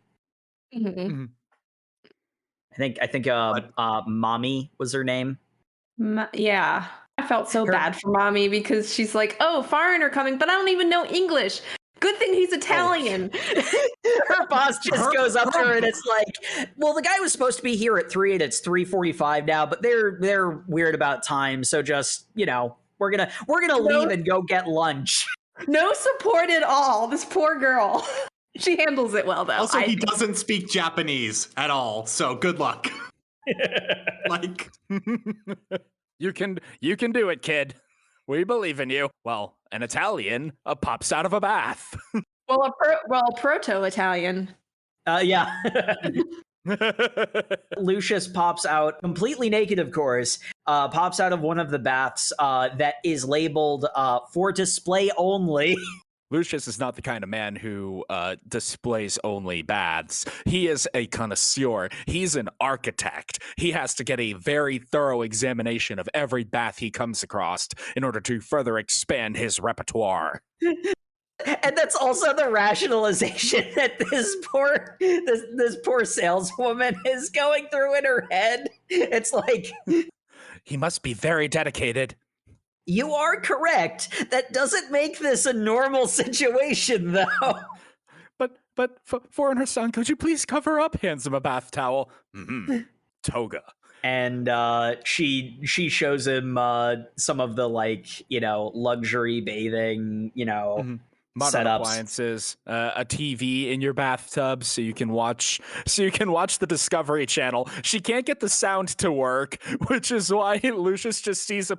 Speaker 4: Mm-hmm.
Speaker 3: I think Mommy was her name.
Speaker 4: Yeah. I felt so
Speaker 3: Her-
Speaker 4: bad for Mommy because she's like, oh, foreigner coming, but I don't even know English. Good thing he's Italian.
Speaker 3: Her boss just goes up to her and it's like, well, the guy was supposed to be here at 3 and it's 3:45 now, but they're weird about time, so just, we're gonna leave and go get lunch.
Speaker 4: No support at all. This poor girl. She handles it well, though.
Speaker 1: Also, he doesn't speak Japanese at all, so good luck. Like,
Speaker 2: you can do it, kid. We believe in you. Well, an Italian pops out of a bath.
Speaker 4: Well, proto-Italian.
Speaker 3: Yeah. Lucius pops out completely naked, of course, pops out of one of the baths that is labeled for display only.
Speaker 2: Lucius is not the kind of man who displays only baths. He is a connoisseur. He's an architect. He has to get a very thorough examination of every bath he comes across in order to further expand his repertoire.
Speaker 3: And that's also the rationalization that this poor saleswoman is going through in her head. It's like,
Speaker 2: he must be very dedicated.
Speaker 3: You are correct. That doesn't make this a normal situation, though.
Speaker 2: But foreigner-san, could you please cover up? Hands him a bath towel. Mm-hmm. Toga.
Speaker 3: And she shows him some of the luxury bathing,
Speaker 2: modern
Speaker 3: setups.
Speaker 2: Appliances, a TV in your bathtub so you can watch the Discovery Channel. She can't get the sound to work, which is why Lucius just sees a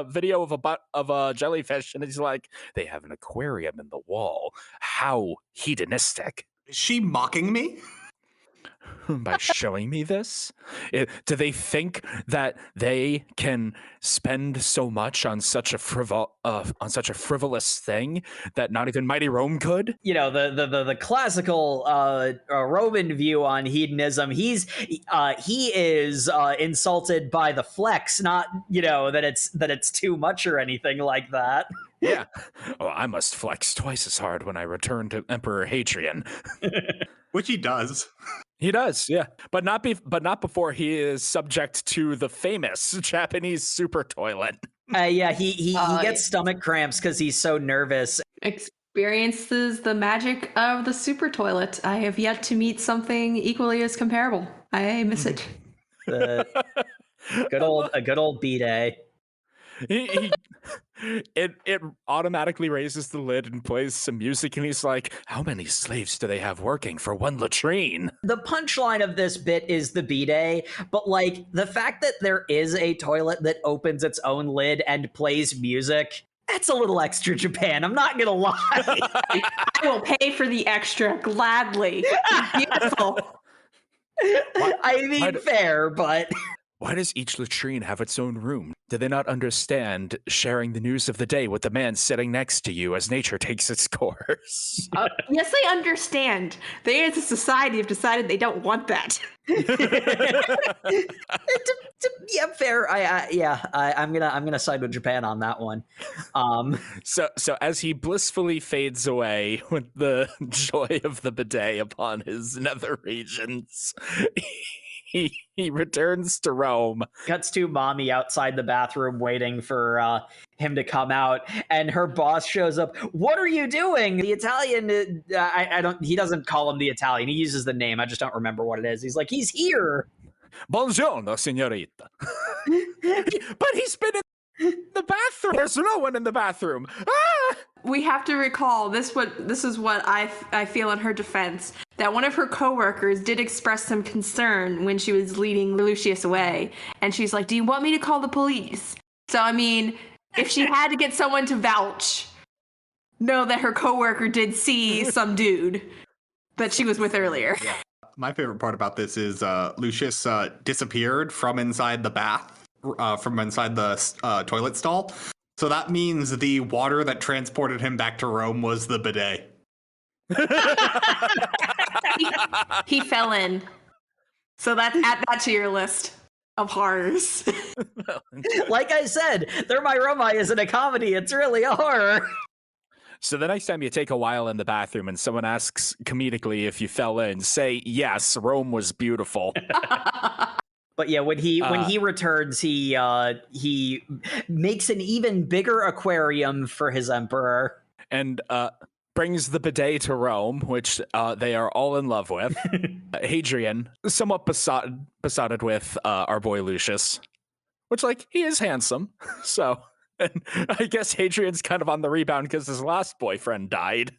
Speaker 2: video of a jellyfish, and he's like, they have an aquarium in the wall. How hedonistic.
Speaker 1: is she mocking me?
Speaker 2: By showing me this? Do they think that they can spend so much on such a frivolous thing that not even Mighty Rome could?
Speaker 3: The classical Roman view on hedonism. He is insulted by the flex, not that it's too much or anything like that.
Speaker 2: Yeah. Oh, I must flex twice as hard when I return to Emperor Hadrian.
Speaker 1: Which he does.
Speaker 2: He does, yeah, but not before he is subject to the famous Japanese super toilet.
Speaker 3: Yeah, he gets stomach cramps because he's so nervous.
Speaker 4: Experiences the magic of the super toilet. I have yet to meet something equally as comparable. I miss it.
Speaker 3: A good old B-Day.
Speaker 2: It automatically raises the lid and plays some music, and he's like, how many slaves do they have working for one latrine?
Speaker 3: The punchline of this bit is the bidet, but the fact that there is a toilet that opens its own lid and plays music, that's a little extra Japan, I'm not gonna lie.
Speaker 4: I will pay for the extra gladly. Beautiful.
Speaker 3: Fair, but
Speaker 2: why does each latrine have its own room? Do they not understand sharing the news of the day with the man sitting next to you as nature takes its course?
Speaker 4: Yes, they understand. They as a society have decided they don't want that.
Speaker 3: Yeah, fair. I'm gonna side with Japan on that one.
Speaker 2: So as he blissfully fades away with the joy of the bidet upon his nether regions, he returns to Rome.
Speaker 3: Cuts to Mommy outside the bathroom waiting for him to come out, and her boss shows up. What are you doing? The Italian, he doesn't call him the Italian. He uses the name. I just don't remember what it is. He's like, he's here.
Speaker 2: Buongiorno, signorita. But he's been in the bathroom. There's no one in the bathroom. Ah!
Speaker 4: We have to recall this is what I feel in her defense, that one of her coworkers did express some concern when she was leading Lucius away, and she's like, do you want me to call the police? So I mean, if she had to get someone to vouch, know that her coworker did see some dude that she was with earlier.
Speaker 1: Yeah. My favorite part about this is Lucius disappeared from inside the bath, from inside the toilet stall. So that means the water that transported him back to Rome was the bidet.
Speaker 4: He fell in. So add that to your list of horrors.
Speaker 3: Like I said, Thermae Romae isn't a comedy, it's really a horror.
Speaker 2: So the next time you take a while in the bathroom and someone asks comedically if you fell in, say, yes, Rome was beautiful.
Speaker 3: But yeah, when he returns, he makes an even bigger aquarium for his emperor.
Speaker 2: And brings the bidet to Rome, which they are all in love with. Hadrian, somewhat besotted with our boy Lucius, which, like, he is handsome. So, and I guess Hadrian's kind of on the rebound because his last boyfriend died.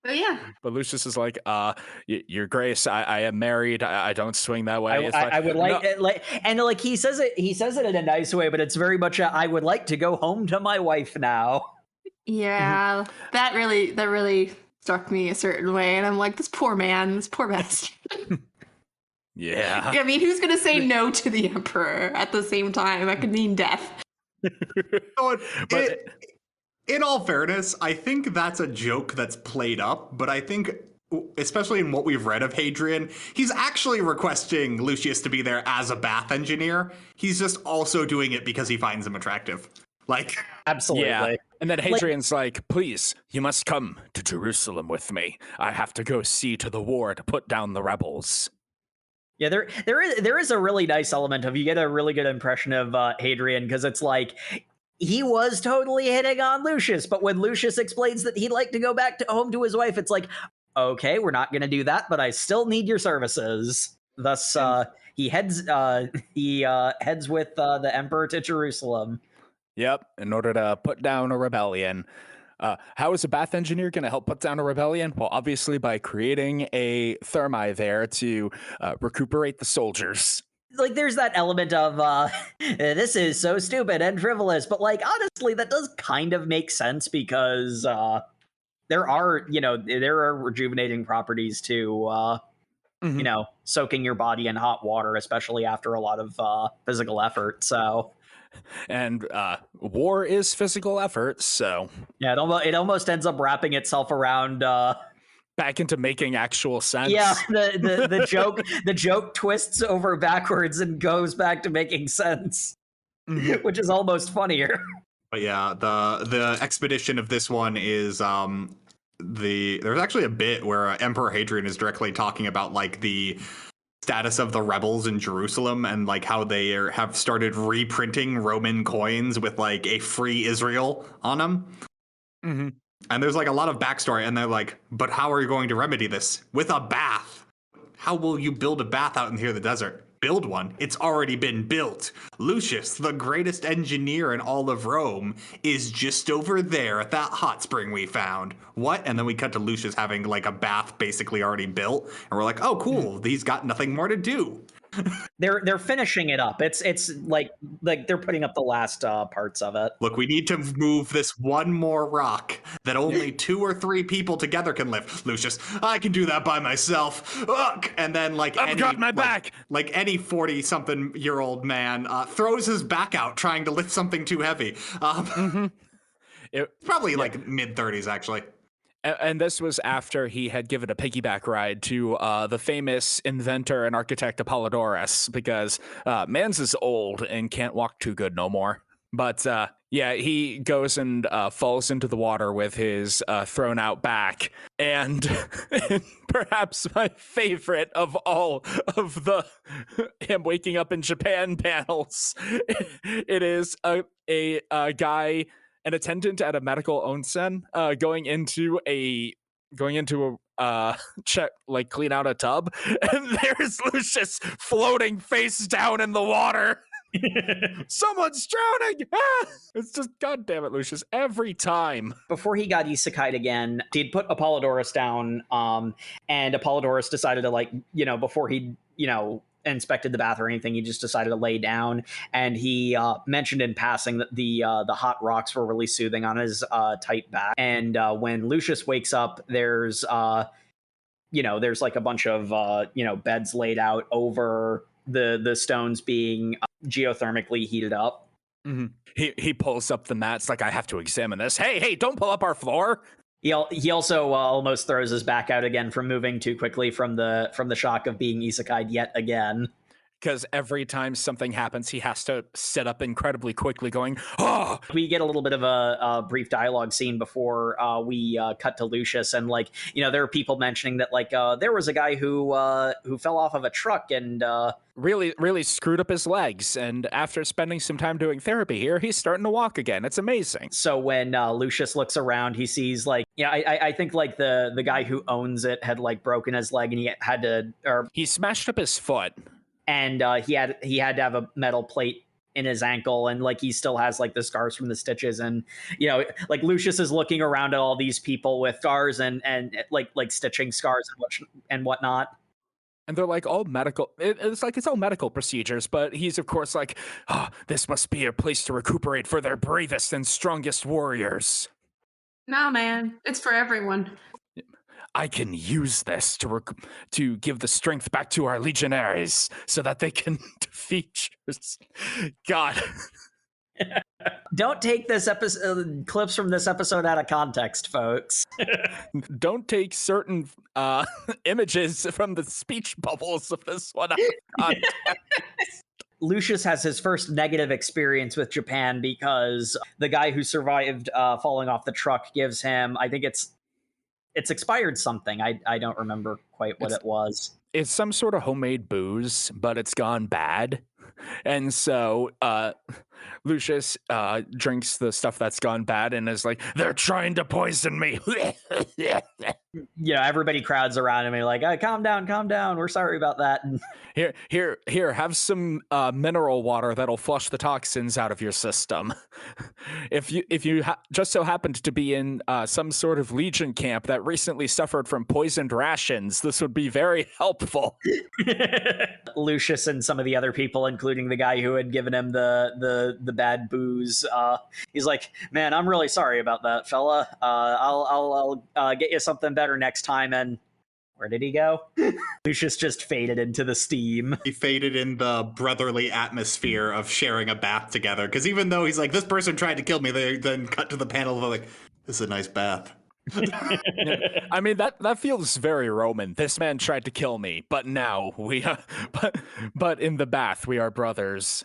Speaker 4: Oh yeah.
Speaker 2: But Lucius is like, Your Grace, I am married. I don't swing that way.
Speaker 3: I would like,
Speaker 2: no.
Speaker 3: and like he says it in a nice way, but it's very much I would like to go home to my wife now.
Speaker 4: Yeah, that really struck me a certain way, and I'm like, this poor bastard.
Speaker 2: Yeah.
Speaker 4: I mean, who's gonna say no to the emperor at the same time? That could mean death.
Speaker 1: In all fairness, I think that's a joke that's played up, but I think, especially in what we've read of Hadrian, he's actually requesting Lucius to be there as a bath engineer. He's just also doing it because he finds him attractive. Like,
Speaker 3: absolutely.
Speaker 2: Yeah. And then Hadrian's like, please, you must come to Jerusalem with me. I have to go see to the war to put down the rebels.
Speaker 3: Yeah, there is a really nice element of, you get a really good impression of Hadrian, because it's like, he was totally hitting on Lucius, but when Lucius explains that he'd like to go back home to his wife, it's like, okay, we're not going to do that, but I still need your services. Thus, he heads with the emperor to Jerusalem.
Speaker 2: Yep, in order to put down a rebellion. How is a bath engineer going to help put down a rebellion? Well, obviously by creating a thermae there to recuperate the soldiers.
Speaker 3: Like, there's that element of, this is so stupid and frivolous, but, like, honestly, that does kind of make sense, because there are rejuvenating properties to, soaking your body in hot water, especially after a lot of physical effort, so...
Speaker 2: And war is physical effort, so...
Speaker 3: Yeah, it almost ends up wrapping itself around...
Speaker 2: back into making actual sense.
Speaker 3: Yeah, the joke twists over backwards and goes back to making sense, which is almost funnier.
Speaker 1: But yeah, the expedition of this one is there's actually a bit where Emperor Hadrian is directly talking about, like, the status of the rebels in Jerusalem and, like, how they have started reprinting Roman coins with, like, a free Israel on them.
Speaker 2: Mm-hmm.
Speaker 1: And there's, like, a lot of backstory, and they're like, but how are you going to remedy this? With a bath. How will you build a bath out in here in the desert? Build one. It's already been built. Lucius, the greatest engineer in all of Rome, is just over there at that hot spring we found. What? And then we cut to Lucius having, like, a bath basically already built, and we're like, oh, cool. He's got nothing more to do.
Speaker 3: They're finishing it up. It's like they're putting up the last parts of it.
Speaker 1: Look, we need to move this one more rock that only 2 or 3 people together can lift. Lucius, I can do that by myself. Ugh! And then, like,
Speaker 2: I've got my back.
Speaker 1: Like any 40-something-year-old man throws his back out trying to lift something too heavy. Probably like mid-30s, actually.
Speaker 2: And this was after he had given a piggyback ride to the famous inventor and architect Apollodorus, because man's is old and can't walk too good no more. But yeah, he goes and falls into the water with his thrown out back. And perhaps my favorite of all of the him waking up in Japan panels, it is a guy, an attendant at a medical onsen, going into a check, like, clean out a tub, and there's Lucius floating face down in the water. Someone's drowning. It's just, god damn it, Lucius, every time.
Speaker 3: Before he got isekai'd again, he'd put Apollodorus down, and Apollodorus decided to, like, before he inspected the bath or anything, he just decided to lay down, and he mentioned in passing that the hot rocks were really soothing on his tight back. And when Lucius wakes up, there's there's like a bunch of beds laid out over the stones being geothermically heated up.
Speaker 2: Mm-hmm. He pulls up the mats, like, I have to examine this. Hey, don't pull up our floor.
Speaker 3: He also almost throws his back out again from moving too quickly from the shock of being isekai'd yet again.
Speaker 2: Because every time something happens, he has to sit up incredibly quickly going, oh!
Speaker 3: We get a little bit of a brief dialogue scene before we cut to Lucius. And, like, you know, there are people mentioning that, like, there was a guy who fell off of a truck and...
Speaker 2: really screwed up his legs. And after spending some time doing therapy here, he's starting to walk again. It's amazing.
Speaker 3: So when Lucius looks around, he sees, like, yeah, I think, like, the guy who owns it had, like, broken his leg and he had to...
Speaker 2: He smashed up his foot.
Speaker 3: And he had to have a metal plate in his ankle, and, like, he still has, like, the scars from the stitches. And, you know, like, Lucius is looking around at all these people with scars and like stitching scars and whatnot.
Speaker 2: And they're like all medical. It's like it's all medical procedures, but he's of course like, oh, this must be a place to recuperate for their bravest and strongest warriors.
Speaker 4: Nah, man, it's for everyone.
Speaker 2: I can use this to give the strength back to our legionaries so that they can defeat yours. God.
Speaker 3: Don't take this clips from this episode out of context, folks.
Speaker 2: Don't take certain images from the speech bubbles of this one out of context.
Speaker 3: Lucius has his first negative experience with Japan because the guy who survived falling off the truck gives him, I think it's expired something. I don't remember quite what it was.
Speaker 2: It's some sort of homemade booze, but it's gone bad. And so Lucius drinks the stuff that's gone bad and is like, they're trying to poison me.
Speaker 3: Yeah, everybody crowds around him and like, oh, calm down. We're sorry about that. And
Speaker 2: Here, have some mineral water that'll flush the toxins out of your system. If you just so happened to be in some sort of legion camp that recently suffered from poisoned rations, this would be very helpful.
Speaker 3: Lucius and some of the other people, including the guy who had given him the bad booze, he's like, man, I'm really sorry about that, fella. I'll get you something better next time. And where did he go? Lucius just faded into the steam.
Speaker 1: He faded in the brotherly atmosphere of sharing a bath together. Because even though he's like, this person tried to kill me, they then cut to the panel of like, this is a nice bath.
Speaker 2: I mean, that feels very Roman. This man tried to kill me, but now we are, but in the bath we are brothers.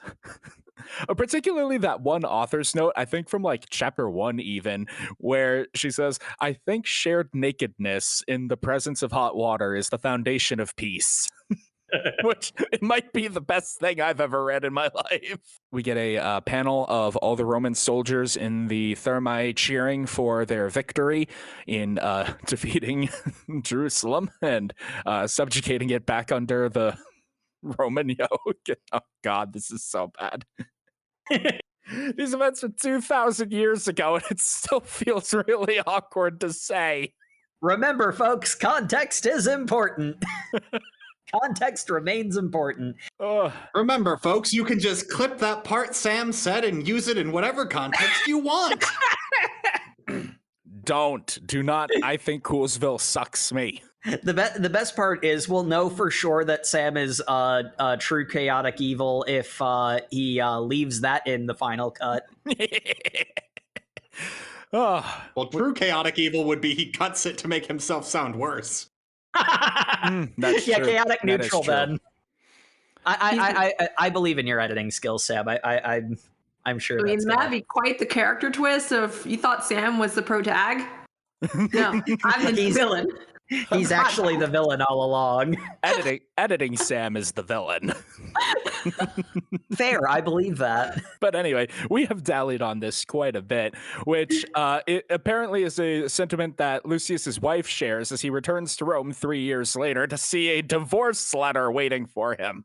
Speaker 2: Particularly that one author's note, I think from like chapter 1 even, where she says, I think shared nakedness in the presence of hot water is the foundation of peace. Which it might be the best thing I've ever read in my life. We get a panel of all the Roman soldiers in the Thermae cheering for their victory in defeating Jerusalem and subjugating it back under the Roman yoke. Oh God, this is so bad. These events were 2,000 years ago, and it still feels really awkward to say.
Speaker 3: Remember, folks, context is important. Context remains important.
Speaker 1: Remember, folks, you can just clip that part Sam said and use it in whatever context you want.
Speaker 2: Do not. I think Coolsville sucks me.
Speaker 3: The best part is we'll know for sure that Sam is true chaotic evil if he leaves that in the final cut.
Speaker 1: Well, true chaotic evil would be he cuts it to make himself sound worse.
Speaker 2: That's
Speaker 3: yeah,
Speaker 2: true.
Speaker 3: chaotic neutral then. I believe in your editing skills, Sam. I'm sure.
Speaker 4: I mean,
Speaker 3: that's
Speaker 4: that'd be quite the character twist if you thought Sam was the protag. No, I'm the villain.
Speaker 3: He's actually the villain all along.
Speaker 2: Editing Sam is the villain.
Speaker 3: Fair, I believe that.
Speaker 2: But anyway, we have dallied on this quite a bit, which it apparently is a sentiment that Lucius's wife shares as he returns to Rome 3 years later to see a divorce letter waiting for him.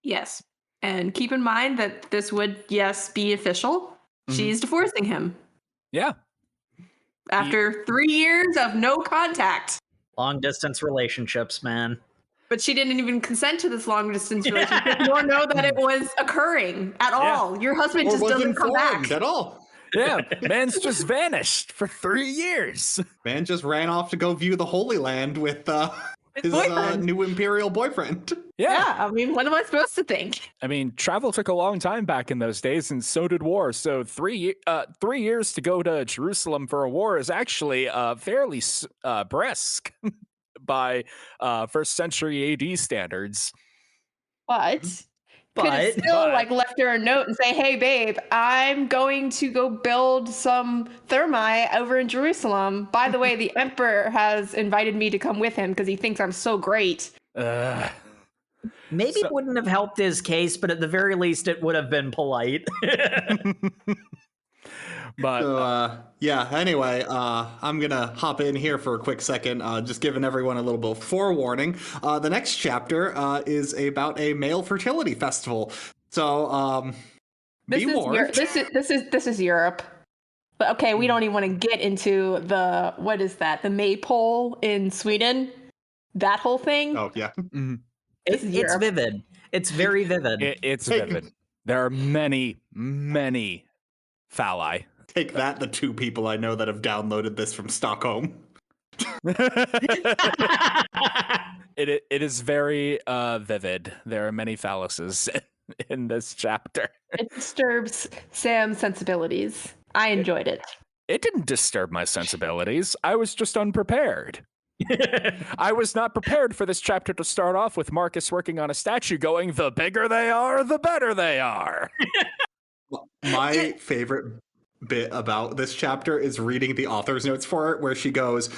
Speaker 4: Yes. And keep in mind that this would, yes, be official. Mm-hmm. She's divorcing him.
Speaker 2: Yeah.
Speaker 4: After 3 years of no contact.
Speaker 3: Long distance relationships, man.
Speaker 4: But she didn't even consent to this long distance relationship, nor know that it was occurring at all. Your husband just doesn't come back
Speaker 1: at all.
Speaker 2: Yeah, man's just vanished for 3 years.
Speaker 1: Man just ran off to go view the Holy Land with his
Speaker 4: boyfriend.
Speaker 1: new Imperial boyfriend.
Speaker 4: Yeah, I mean, what am I supposed to think?
Speaker 2: I mean, travel took a long time back in those days, and so did war. So 3 years to go to Jerusalem for a war is actually fairly brisk by first century AD standards.
Speaker 4: But could have still like left her a note and say, "Hey, babe, I'm going to go build some thermae over in Jerusalem. By the way, the emperor has invited me to come with him because he thinks I'm so great."
Speaker 3: Maybe it wouldn't have helped his case, but at the very least, it would have been polite.
Speaker 2: But
Speaker 1: So, yeah, anyway, I'm going to hop in here for a quick second, just giving everyone a little bit of forewarning. The next chapter is about a male fertility festival. So, be warned.
Speaker 4: This is Europe. But okay, we don't even want to get into the what is that? The maypole in Sweden? That whole thing?
Speaker 1: Oh, yeah.
Speaker 3: It's vivid. It's very vivid.
Speaker 2: It's vivid. There are many, many phalli.
Speaker 1: Take that, the two people I know that have downloaded this from Stockholm.
Speaker 2: It is very vivid. There are many phalluses in this chapter.
Speaker 4: It disturbs Sam's sensibilities. I enjoyed it.
Speaker 2: It didn't disturb my sensibilities. I was just unprepared. I was not prepared for this chapter to start off with Marcus working on a statue going, the bigger they are, the better they are.
Speaker 1: My favorite bit about this chapter is reading the author's notes for it, where she goes,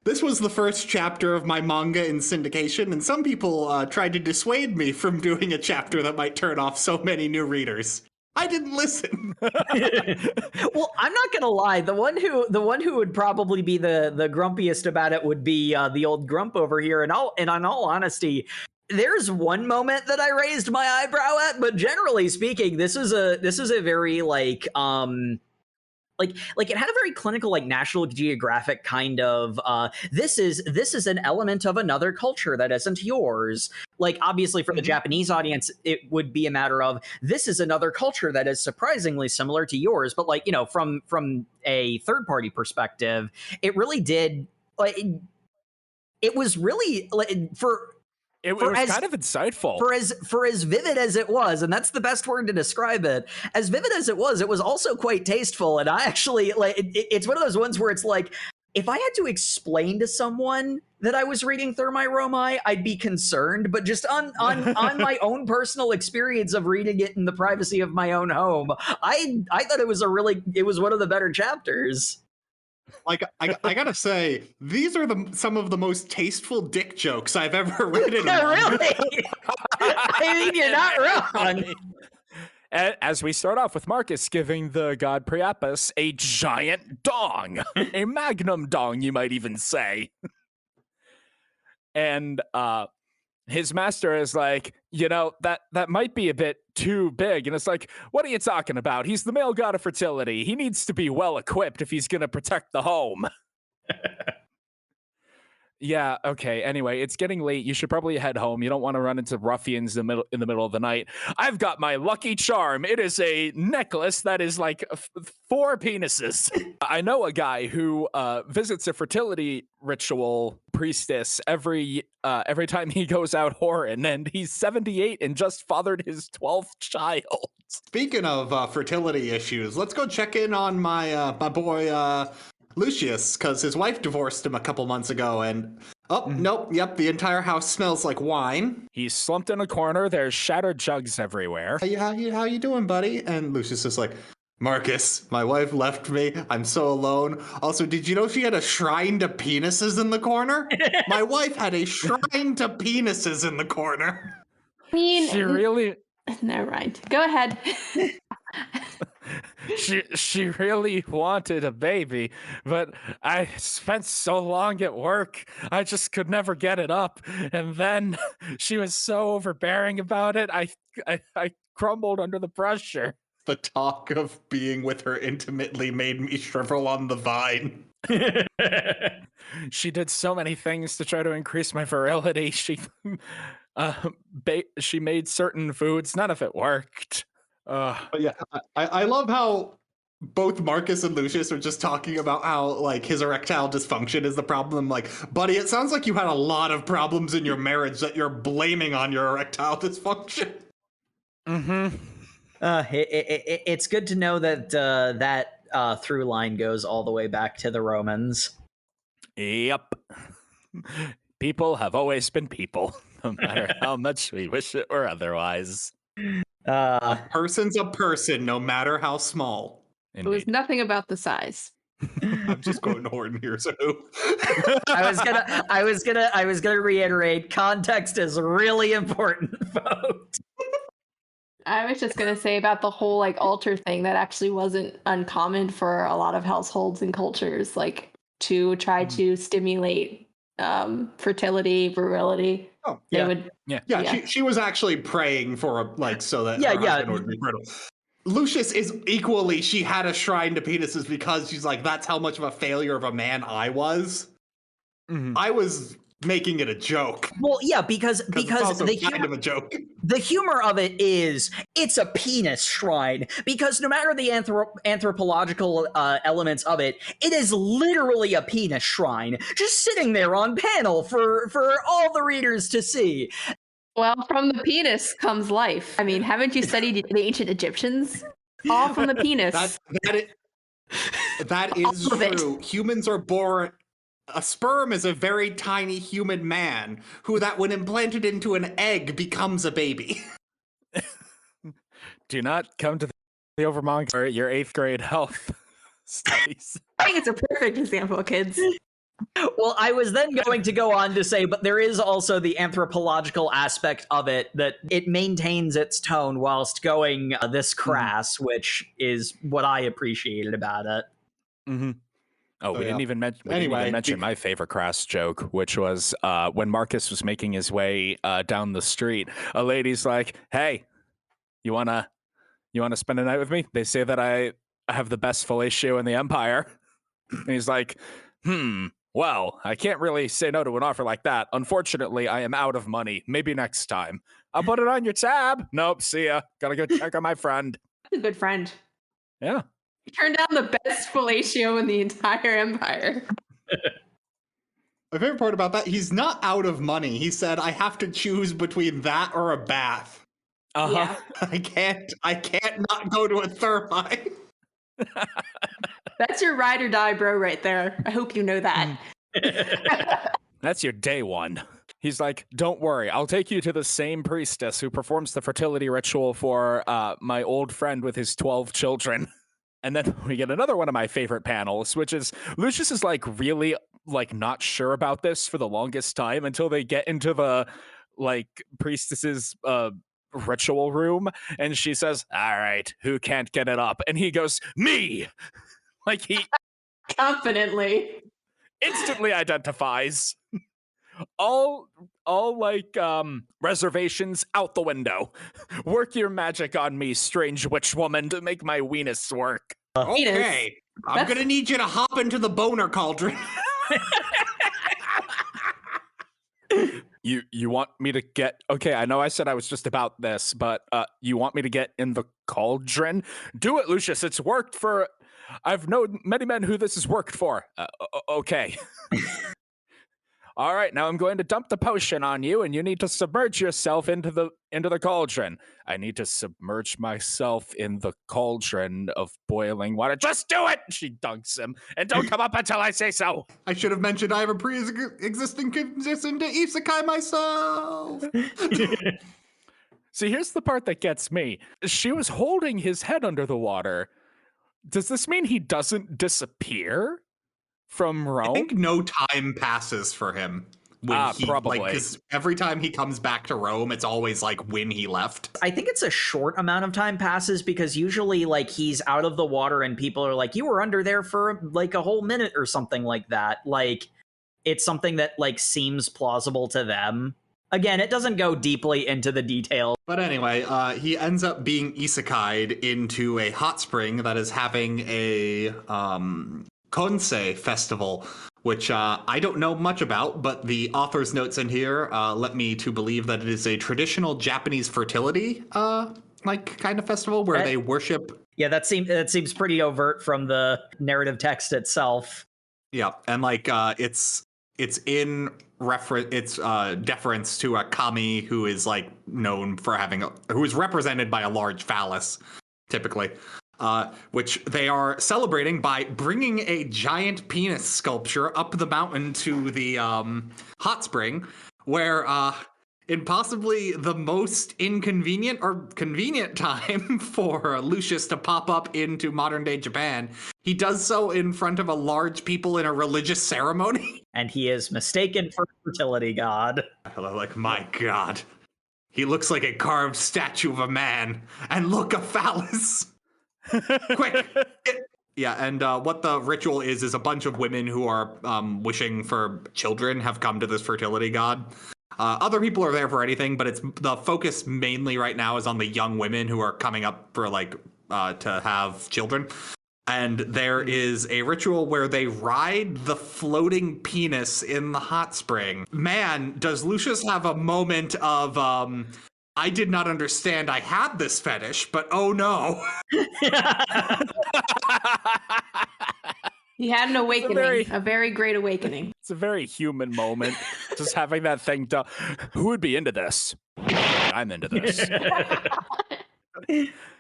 Speaker 1: this was the first chapter of my manga in syndication, and some people tried to dissuade me from doing a chapter that might turn off so many new readers. I didn't listen.
Speaker 3: Well, I'm not gonna lie. The one who would probably be the grumpiest about it would be the old grump over here. And in all honesty, there's one moment that I raised my eyebrow at, but generally speaking, this is a very like it had a very clinical, like National Geographic kind of this is an element of another culture that isn't yours. Like, obviously for the Japanese audience, it would be a matter of this is another culture that is surprisingly similar to yours. But like, from a third party perspective, it really did it was really
Speaker 2: It was kind of insightful.
Speaker 3: For as vivid as it was, and that's the best word to describe it, as vivid as it was also quite tasteful. And I actually, it's one of those ones where it's like, if I had to explain to someone that I was reading Thermae Romae, I'd be concerned. But just on my own personal experience of reading it in the privacy of my own home, I thought it was one of the better chapters.
Speaker 1: Like, I gotta say, these are some of the most tasteful dick jokes I've ever read in a manga.
Speaker 3: Really? I mean, you're not wrong.
Speaker 2: As we start off with Marcus giving the god Priapus a giant dong, a magnum dong, you might even say. And his master is like, that might be a bit too big. And it's like, what are you talking about? He's the male god of fertility. He needs to be well equipped if he's going to protect the home. Yeah, okay. Anyway, it's getting late. You should probably head home. You don't want to run into ruffians in the middle of the night. I've got my lucky charm. It is a necklace that is like 4 penises. I know a guy who visits a fertility ritual priestess every time he goes out whoring, and he's 78 and just fathered his 12th child.
Speaker 1: Speaking of fertility issues, let's go check in on my boy Lucius, because his wife divorced him a couple months ago, and the entire house smells like wine.
Speaker 2: He's slumped in a corner. There's shattered jugs everywhere.
Speaker 1: How you doing, buddy? And Lucius is like, Marcus, my wife left me. I'm so alone. Also, did you know she had a shrine to penises in the corner? My wife had a shrine to penises in the corner.
Speaker 4: I mean,
Speaker 2: she really...
Speaker 4: Never mind. Go ahead.
Speaker 2: She really wanted a baby, but I spent so long at work, I just could never get it up. And then she was so overbearing about it, I crumbled under the pressure.
Speaker 1: The talk of being with her intimately made me shrivel on the vine.
Speaker 2: She did so many things to try to increase my virility. She made certain foods. None of it worked.
Speaker 1: But yeah, I love how both Marcus and Lucius are just talking about how, like, his erectile dysfunction is the problem. Like, buddy, it sounds like you had a lot of problems in your marriage that you're blaming on your erectile dysfunction.
Speaker 2: Mm-hmm.
Speaker 3: It's good to know that that through line goes all the way back to the Romans.
Speaker 2: Yep. People have always been people, no matter how much we wish it were otherwise.
Speaker 1: A person's a person, no matter how small.
Speaker 4: It was nothing about the size.
Speaker 1: I'm just quoting Horton here, so
Speaker 3: I was gonna reiterate, context is really important, folks.
Speaker 4: I was just gonna say about the whole like altar thing that actually wasn't uncommon for a lot of households and cultures, like to try to stimulate fertility, virility.
Speaker 1: Oh,
Speaker 3: yeah.
Speaker 1: She was actually praying for so that her husband would be fertile. Lucius is equally, she had a shrine to penises because she's like, that's how much of a failure of a man I was. Mm-hmm. I was making it a joke.
Speaker 3: Well, yeah, because
Speaker 1: it's also kind of a joke.
Speaker 3: The humor of it is it's a penis shrine, because no matter the anthropological elements of it, it is literally a penis shrine just sitting there on panel for all the readers to see.
Speaker 4: Well, from the penis comes life. I mean, haven't you studied the ancient Egyptians? All from the penis.
Speaker 1: That is true. Humans are born. A sperm is a very tiny human man who, that when implanted into an egg, becomes a baby.
Speaker 2: Do not come to the Overmong for your 8th grade health studies.
Speaker 4: I think it's a perfect example, kids.
Speaker 3: Well, I was then going to go on to say, but there is also the anthropological aspect of it, that it maintains its tone whilst going this crass, which is what I appreciated about it.
Speaker 2: Mm-hmm. Oh, we didn't even mention my favorite crass joke, which was when Marcus was making his way down the street. A lady's like, "Hey, you wanna spend a night with me? They say that I have the best fellatio in the Empire." And he's like, well, I can't really say no to an offer like that. Unfortunately, I am out of money. Maybe next time. I'll put it on your tab. Nope, see ya. Gotta go check on my friend.
Speaker 4: That's a good friend.
Speaker 2: Yeah.
Speaker 4: He turned down the best fellatio in the entire Empire.
Speaker 1: My favorite part about that, he's not out of money. He said, I have to choose between that or a bath.
Speaker 2: Uh-huh.
Speaker 4: Yeah.
Speaker 1: I can't not go to a Thermae.
Speaker 4: That's your ride or die bro right there. I hope you know that.
Speaker 2: That's your day one. He's like, don't worry, I'll take you to the same priestess who performs the fertility ritual for my old friend with his 12 children. And then we get another one of my favorite panels, which is Lucius is like really like not sure about this for the longest time until they get into the like priestess's ritual room, and she says, all right, who can't get it up? And he goes, me. Like he
Speaker 4: confidently
Speaker 2: instantly identifies. All like reservations out the window. Work your magic on me, strange witch woman, to make my weenus work.
Speaker 1: Okay, I'm gonna need you to hop into the boner cauldron.
Speaker 2: You want me to get... Okay, I know I said I was just about this, but you want me to get in the cauldron? Do it, Lucius. It's worked for... I've known many men who this has worked for. Okay. All right, now I'm going to dump the potion on you, and you need to submerge yourself into the cauldron. I need to submerge myself in the cauldron of boiling water. Just do it! She dunks him, and don't come up until I say so.
Speaker 1: I should have mentioned I have a pre-existing condition to isekai myself.
Speaker 2: See, here's the part that gets me. She was holding his head under the water. Does this mean he doesn't disappear from Rome?
Speaker 1: I think no time passes for him when he
Speaker 2: probably.
Speaker 1: because every time he comes back to Rome, it's always like when he left.
Speaker 3: I think it's a short amount of time passes, because usually like he's out of the water and people are like, you were under there for like a whole minute or something like that. Like it's something that like seems plausible to them. Again, it doesn't go deeply into the details.
Speaker 1: But anyway, he ends up being isekai'd into a hot spring that is having a Konsei festival, which I don't know much about, but the author's notes in here led me to believe that it is a traditional Japanese fertility kind of festival where they worship
Speaker 3: Yeah, that seems pretty overt from the narrative text itself.
Speaker 1: Yeah, and like it's in reference, it's deference to a kami who is like known for who is represented by a large phallus, typically, which they are celebrating by bringing a giant penis sculpture up the mountain to the hot spring, where in possibly the most inconvenient or convenient time for Lucius to pop up into modern day Japan, he does so in front of a large people in a religious ceremony.
Speaker 3: And he is mistaken for a fertility god.
Speaker 1: Like, my God, he looks like a carved statue of a man, and look, a phallus. Quick. Yeah, and what the ritual is a bunch of women who are wishing for children have come to this fertility god. Other people are there for anything, but the focus mainly right now is on the young women who are coming up for to have children. And there is a ritual where they ride the floating penis in the hot spring. Man, does Lucius have a moment of I did not understand I had this fetish, but oh no.
Speaker 4: He had an awakening, a very great awakening.
Speaker 2: It's a very human moment, just having that thing done. Who would be into this? I'm into this.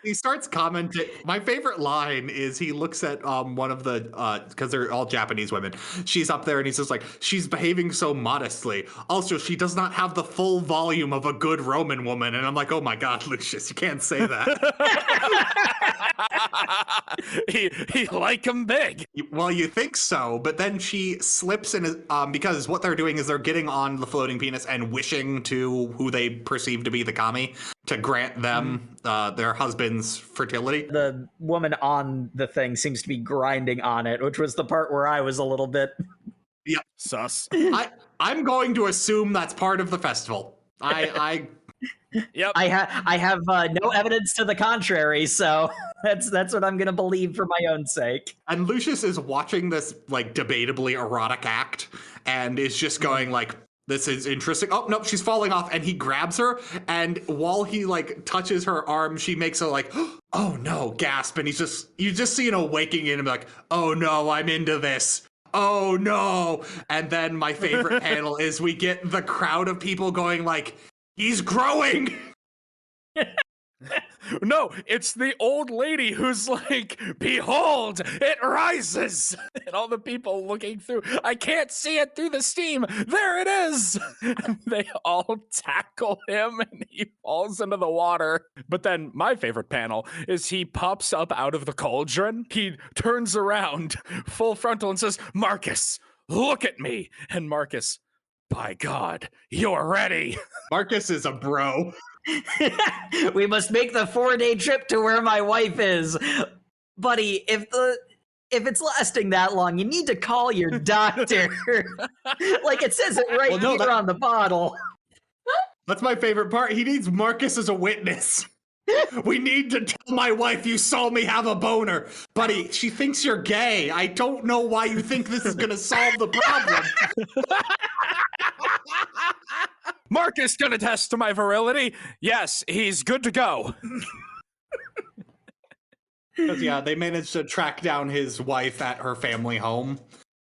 Speaker 1: He starts commenting. My favorite line is he looks at one of the, because they're all Japanese women. She's up there and he's just like, she's behaving so modestly. Also, she does not have the full volume of a good Roman woman. And I'm like, oh my God, Lucius, you can't say that.
Speaker 2: he like him big.
Speaker 1: Well, you think so, but then she slips in, because what they're doing is they're getting on the floating penis and wishing to who they perceive to be the kami to grant them their husband's fertility.
Speaker 3: The woman on the thing seems to be grinding on it, which was the part where I was a little bit...
Speaker 1: Yeah.
Speaker 2: Sus.
Speaker 1: I'm going to assume that's part of the festival.
Speaker 2: Yep.
Speaker 3: I have no evidence to the contrary, so that's what I'm going to believe for my own sake.
Speaker 1: And Lucius is watching this like debatably erotic act and is just going like, this is interesting. Oh, nope, she's falling off. And he grabs her. And while he like touches her arm, she makes a like, oh no, gasp. And you just see an awakening in him like, oh no, I'm into this. Oh no. And then my favorite panel is we get the crowd of people going like, he's growing.
Speaker 2: No, it's the old lady who's like, behold, it rises. And all the people looking through, I can't see it through the steam. There it is. And they all tackle him and he falls into the water. But then my favorite panel is he pops up out of the cauldron. He turns around full frontal and says, Marcus, look at me. And Marcus, by God, you're ready.
Speaker 1: Marcus is a bro.
Speaker 3: We must make the 4-day trip to where my wife is. Buddy, if it's lasting that long, you need to call your doctor. Like it says it right here on the bottle.
Speaker 1: That's my favorite part. He needs Marcus as a witness. We need to tell my wife you saw me have a boner. Buddy, she thinks you're gay. I don't know why you think this is going to solve the problem.
Speaker 2: Marcus gonna test to my virility. Yes, he's good to go.
Speaker 1: Because yeah, they managed to track down his wife at her family home.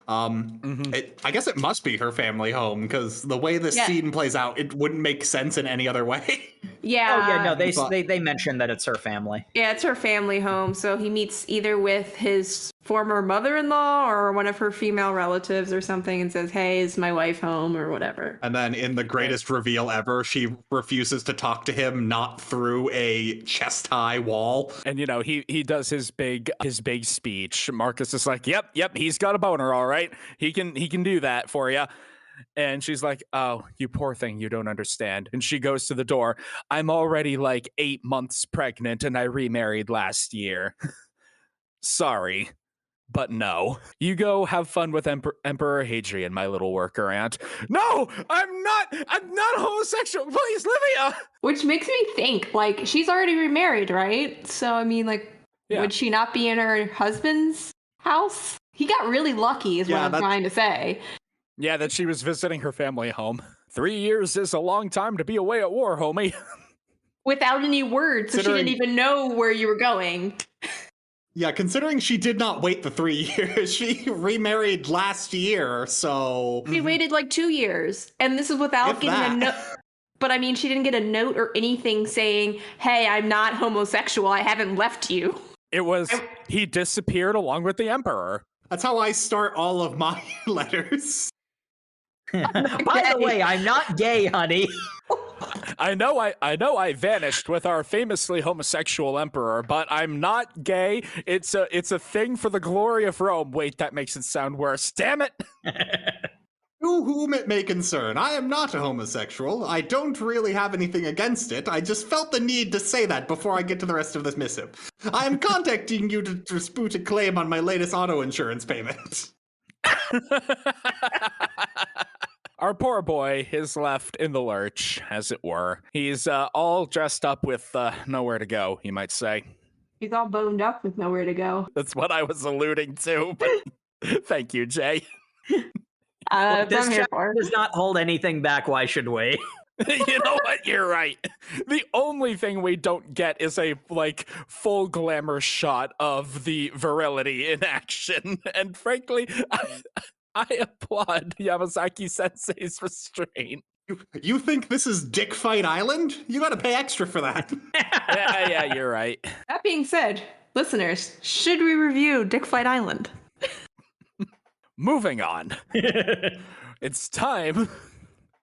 Speaker 1: I guess it must be her family home because the way this scene plays out, it wouldn't make sense in any other way.
Speaker 4: Yeah.
Speaker 3: Oh yeah, no, they mentioned that it's her family.
Speaker 4: Yeah, it's her family home. So he meets either with his former mother-in-law or one of her female relatives or something and says, hey, is my wife home or whatever.
Speaker 1: And then in the greatest reveal ever, she refuses to talk to him, not through a chest-high wall.
Speaker 2: And, you know, he does his big speech. Marcus is like, yep, he's got a boner, all right. He can do that for you. And she's like, oh, you poor thing, you don't understand. And she goes to the door. I'm already like 8 months pregnant and I remarried last year. Sorry. But no. You go have fun with Emperor Hadrian, my little worker ant. No, I'm not homosexual. Please, Livia.
Speaker 4: Which makes me think, like, she's already remarried, right? So, I mean, like, would she not be in her husband's house? He got really lucky is what I'm trying to say.
Speaker 2: Yeah, that she was visiting her family home. 3 years is a long time to be away at war, homie.
Speaker 4: Without any words, so she didn't even know where you were going.
Speaker 1: Yeah, considering she did not wait the 3 years, she remarried last year, so...
Speaker 4: She waited like 2 years, and this is without
Speaker 1: If
Speaker 4: getting
Speaker 1: that.
Speaker 4: a note. But I mean, she didn't get a note or anything saying, "Hey, I'm not homosexual. I haven't left you."
Speaker 2: It was, he disappeared along with the Emperor.
Speaker 1: That's how I start all of my letters.
Speaker 3: By the way, I'm not gay, honey.
Speaker 2: I know I vanished with our famously homosexual emperor, but I'm not gay. It's a thing for the glory of Rome. Wait, that makes it sound worse. Damn it.
Speaker 1: To whom it may concern, I am not a homosexual. I don't really have anything against it. I just felt the need to say that before I get to the rest of this missive. I am contacting you to dispute a claim on my latest auto insurance payment.
Speaker 2: Our poor boy is left in the lurch, as it were. He's all dressed up with nowhere to go, you might say.
Speaker 4: He's all boned up with nowhere to go.
Speaker 2: That's what I was alluding to, but thank you, Jay.
Speaker 3: Look, this
Speaker 4: I'm here
Speaker 3: chapter
Speaker 4: for.
Speaker 3: does not hold anything back. Why should we?
Speaker 2: You know what? You're right. The only thing we don't get is a full glamour shot of the virility in action. And frankly, I applaud Yamazaki Sensei's restraint.
Speaker 1: You think this is Dick Fight Island? You gotta pay extra for that.
Speaker 2: Yeah, you're right.
Speaker 4: That being said, listeners, should we review Dick Fight Island?
Speaker 2: Moving on. It's time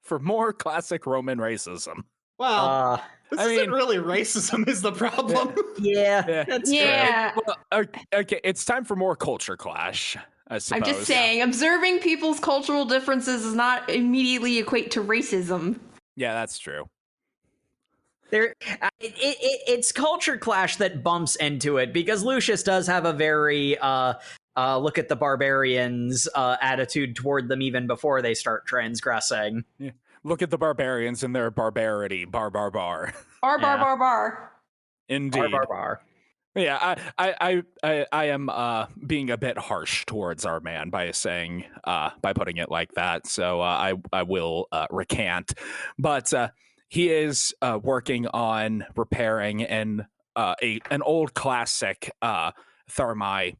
Speaker 2: for more classic Roman racism.
Speaker 1: Well, this
Speaker 2: I
Speaker 1: isn't
Speaker 2: mean-
Speaker 1: really racism is the problem.
Speaker 3: Yeah, that's
Speaker 4: Yeah.
Speaker 2: Well, okay, it's time for more culture clash, I suppose.
Speaker 4: I'm just saying, observing people's cultural differences does not immediately equate to racism.
Speaker 2: Yeah, that's true.
Speaker 3: It's culture clash that bumps into it because Lucius does have a very look at the barbarians attitude toward them even before they start transgressing.
Speaker 2: Yeah. Look at the barbarians and their barbarity. Bar.
Speaker 4: Bar.
Speaker 2: Indeed.
Speaker 3: Bar.
Speaker 2: Yeah, I am being a bit harsh towards our man by saying by putting it like that. So I will recant. But he is working on repairing an old classic Thermae,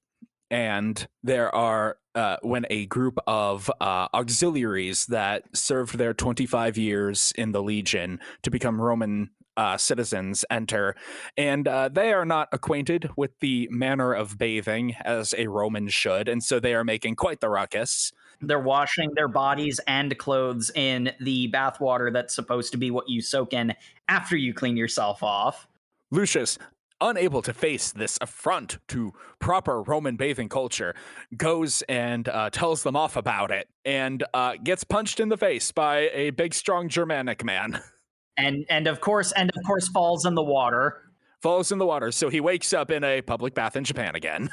Speaker 2: and there are when a group of auxiliaries that served their 25 years in the Legion to become Roman citizens enter, and they are not acquainted with the manner of bathing as a Roman should, and so they are making quite the ruckus.
Speaker 3: They're washing their bodies and clothes in the bathwater that's supposed to be what you soak in after you clean yourself off.
Speaker 2: Lucius, unable to face this affront to proper Roman bathing culture, goes and tells them off about it, and gets punched in the face by a big, strong Germanic man.
Speaker 3: And of course falls in the water.
Speaker 2: Falls in the water, so he wakes up in a public bath in Japan again,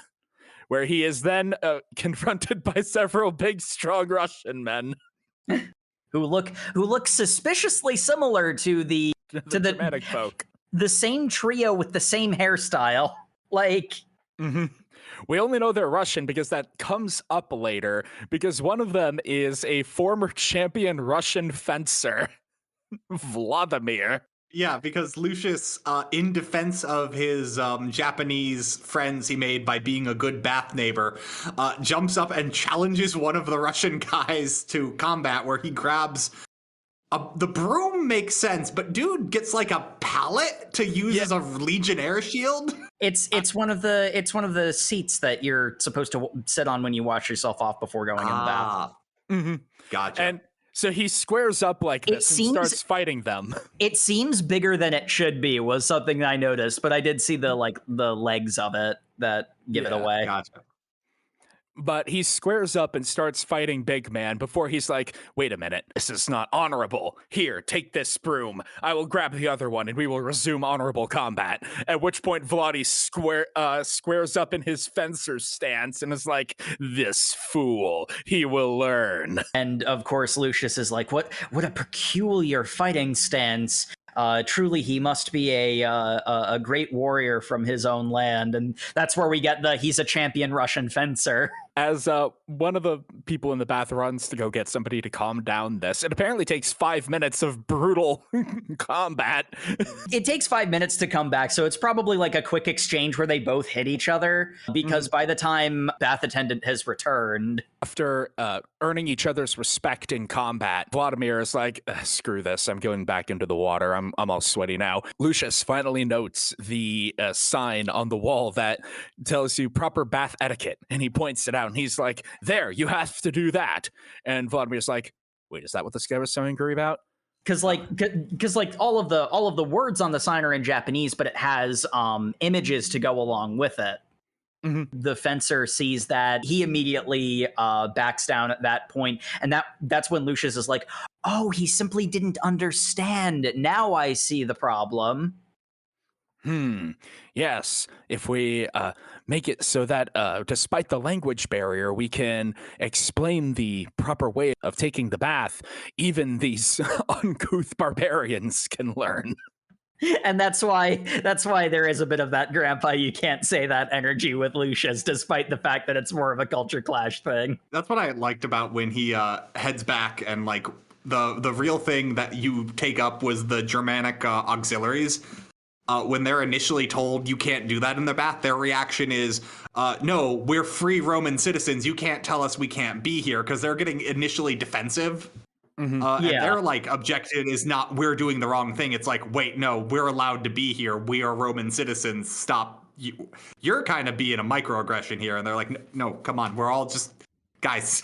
Speaker 2: where he is then confronted by several big, strong Russian men
Speaker 3: who look suspiciously similar to the
Speaker 2: Germanic folk.
Speaker 3: The same trio with the same hairstyle.
Speaker 2: Mm-hmm. We only know they're Russian because that comes up later, because one of them is a former champion Russian fencer, Vladimir.
Speaker 1: Yeah, because Lucius, in defense of his Japanese friends he made by being a good bath neighbor, jumps up and challenges one of the Russian guys to combat, where he grabs the broom. Makes sense, but dude gets like a pallet to use as a Legionnaire shield.
Speaker 3: It's one of the seats that you're supposed to sit on when you wash yourself off before going in the bath.
Speaker 2: Mm-hmm.
Speaker 1: Gotcha.
Speaker 2: And so he squares up like this and starts fighting them.
Speaker 3: It seems bigger than it should be, was something that I noticed, but I did see the legs of it that give it away.
Speaker 1: Gotcha.
Speaker 2: But he squares up and starts fighting Big Man before he's like, wait a minute, this is not honorable. Here, take this broom. I will grab the other one and we will resume honorable combat. At which point Vladi squares up in his fencer's stance and is like, this fool, he will learn.
Speaker 3: And of course Lucius is like, what a peculiar fighting stance. Truly, he must be a great warrior from his own land, and that's where we get he's a champion Russian fencer.
Speaker 2: As one of the people in the bath runs to go get somebody to calm down this, it apparently takes 5 minutes of brutal combat.
Speaker 3: It takes 5 minutes to come back, so it's probably like a quick exchange where they both hit each other, because by the time bath attendant has returned...
Speaker 2: After earning each other's respect in combat, Vladimir is like, screw this, I'm going back into the water, I'm all sweaty now. Lucius finally notes the sign on the wall that tells you proper bath etiquette, and he points it out, and he's like, there, you have to do that. And Vladimir's like, wait, is that what this guy was so angry about?
Speaker 3: Because all of the words on the sign are in Japanese, but it has images to go along with it. The fencer sees that. He immediately backs down at that point, and that's when Lucius is like, oh, he simply didn't understand. Now I see the problem.
Speaker 2: Yes, if we make it so that despite the language barrier, we can explain the proper way of taking the bath, even these uncouth barbarians can learn.
Speaker 3: And that's why there is a bit of that grandpa, you can't say that energy with Lucius, despite the fact that it's more of a culture clash thing.
Speaker 1: That's what I liked about when he heads back, and like the real thing that you take up was the Germanic auxiliaries. When they're initially told you can't do that in the bath, their reaction is, no, we're free Roman citizens. You can't tell us we can't be here, because they're getting initially defensive. And their like objective is not we're doing the wrong thing. It's like, wait, no, we're allowed to be here. We are Roman citizens. Stop. You're kind of being a microaggression here. And they're like, no, come on. We're all just guys.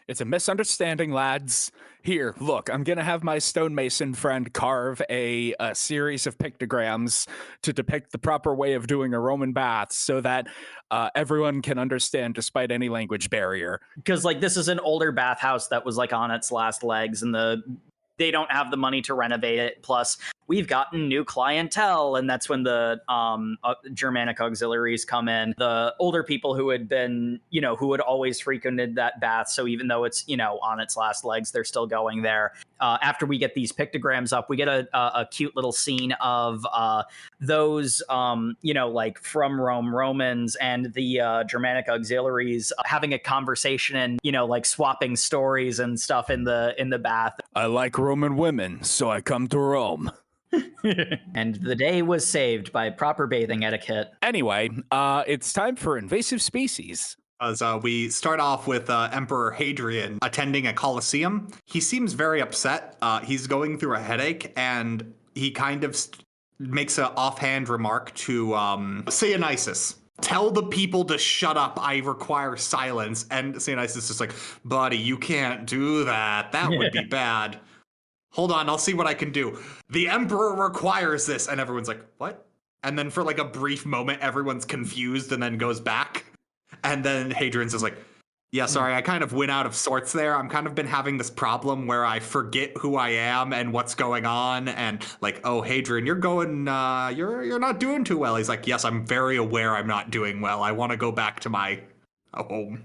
Speaker 2: It's a misunderstanding, lads. Here, look, I'm going to have my stonemason friend carve a series of pictograms to depict the proper way of doing a Roman bath so that everyone can understand despite any language barrier.
Speaker 3: Because, like, this is an older bathhouse that was, like, on its last legs, and they don't have the money to renovate it. Plus, we've gotten new clientele, and that's when the Germanic auxiliaries come in. The older people who had been, who had always frequented that bath. So even though it's, on its last legs, they're still going there. After we get these pictograms up, we get a cute little scene of those, like from Rome Romans and the Germanic auxiliaries having a conversation and, like swapping stories and stuff in the bath.
Speaker 2: I like Roman women, so I come to Rome.
Speaker 3: And the day was saved by proper bathing etiquette.
Speaker 2: Anyway, it's time for invasive species.
Speaker 1: As we start off with Emperor Hadrian attending a Colosseum. He seems very upset. He's going through a headache, and he kind of makes an offhand remark to Dionysus. Tell the people to shut up. I require silence. And Dionysus is like, buddy, you can't do that. That would be bad. Hold on, I'll see what I can do. The emperor requires this. And everyone's like, what? And then for like a brief moment, everyone's confused and then goes back. And then Hadrian's is like, yeah, sorry, I kind of went out of sorts there. I'm kind of been having this problem where I forget who I am and what's going on. And like, oh, Hadrian, you're not doing too well. He's like, yes, I'm very aware I'm not doing well. I want to go back to my home.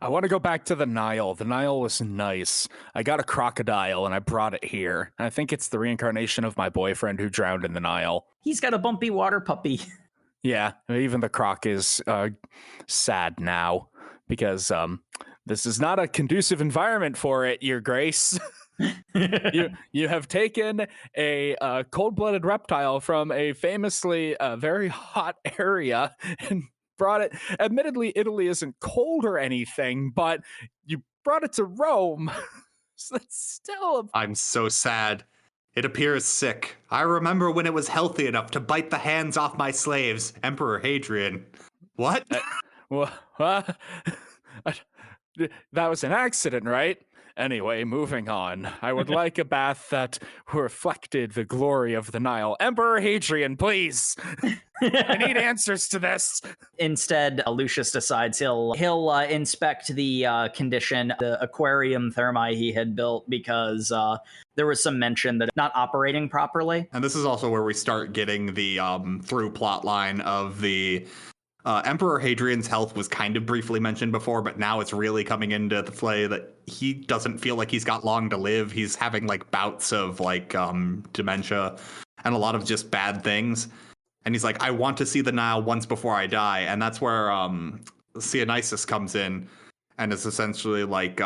Speaker 2: I want to go back to the Nile. The Nile was nice. I got a crocodile and I brought it here. I think it's the reincarnation of my boyfriend who drowned in the Nile.
Speaker 3: He's got a bumpy water puppy.
Speaker 2: Yeah, even the croc is sad now because this is not a conducive environment for it, Your Grace. You have taken a cold-blooded reptile from a famously very hot area and brought it. Admittedly, Italy isn't cold or anything, but you brought it to Rome. So that's still
Speaker 1: I'm so sad. It appears sick. I remember when it was healthy enough to bite the hands off my slaves. Emperor Hadrian. What?
Speaker 2: That was an accident, right? Anyway, moving on. I would like a bath that reflected the glory of the Nile. Emperor Hadrian, please. I need answers to this.
Speaker 3: Instead, Lucius decides he'll inspect the condition, the aquarium Thermae he had built, because there was some mention that it's not operating properly.
Speaker 1: And this is also where we start getting the through plot line of the Emperor Hadrian's health was kind of briefly mentioned before, but now it's really coming into the play that he doesn't feel like he's got long to live. He's having like bouts of like dementia and a lot of just bad things. And he's like, I want to see the Nile once before I die. And that's where Dionysus comes in and is essentially like,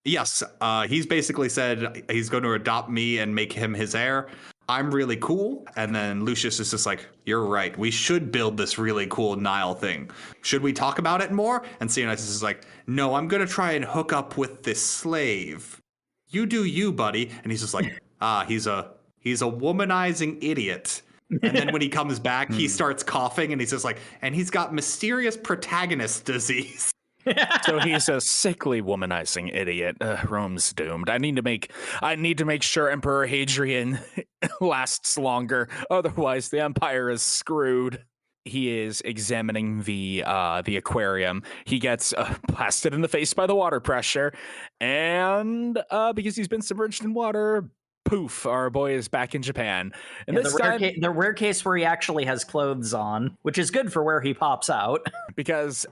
Speaker 1: yes, he's basically said he's going to adopt me and make him his heir. I'm really cool. And then Lucius is just like, you're right. We should build this really cool Nile thing. Should we talk about it more? And Dionysus is like, no, I'm going to try and hook up with this slave. You do you, buddy. And he's just like, he's a womanizing idiot. And then when he comes back, he starts coughing and he's just like, and he's got mysterious protagonist disease.
Speaker 2: So he's a sickly womanizing idiot. Rome's doomed. I need to make sure Emperor Hadrian lasts longer. Otherwise, the Empire is screwed. He is examining the aquarium. He gets blasted in the face by the water pressure, and because he's been submerged in water, poof, our boy is back in Japan. And this time,
Speaker 3: the rare case where he actually has clothes on, which is good for where he pops out.
Speaker 2: Because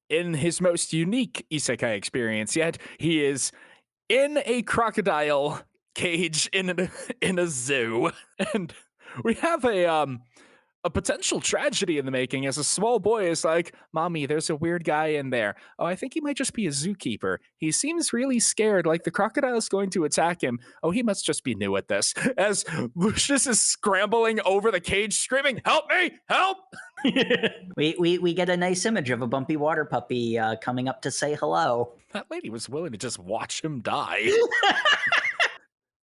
Speaker 2: in his most unique isekai experience yet, he is in a crocodile cage in a zoo, and we have a potential tragedy in the making as a small boy is like, Mommy, there's a weird guy in there. Oh, I think he might just be a zookeeper. He seems really scared, like the crocodile is going to attack him. Oh, he must just be new at this. As Lucius is scrambling over the cage, screaming, help me, help!
Speaker 3: we get a nice image of a bumpy water puppy coming up to say hello.
Speaker 2: That lady was willing to just watch him die.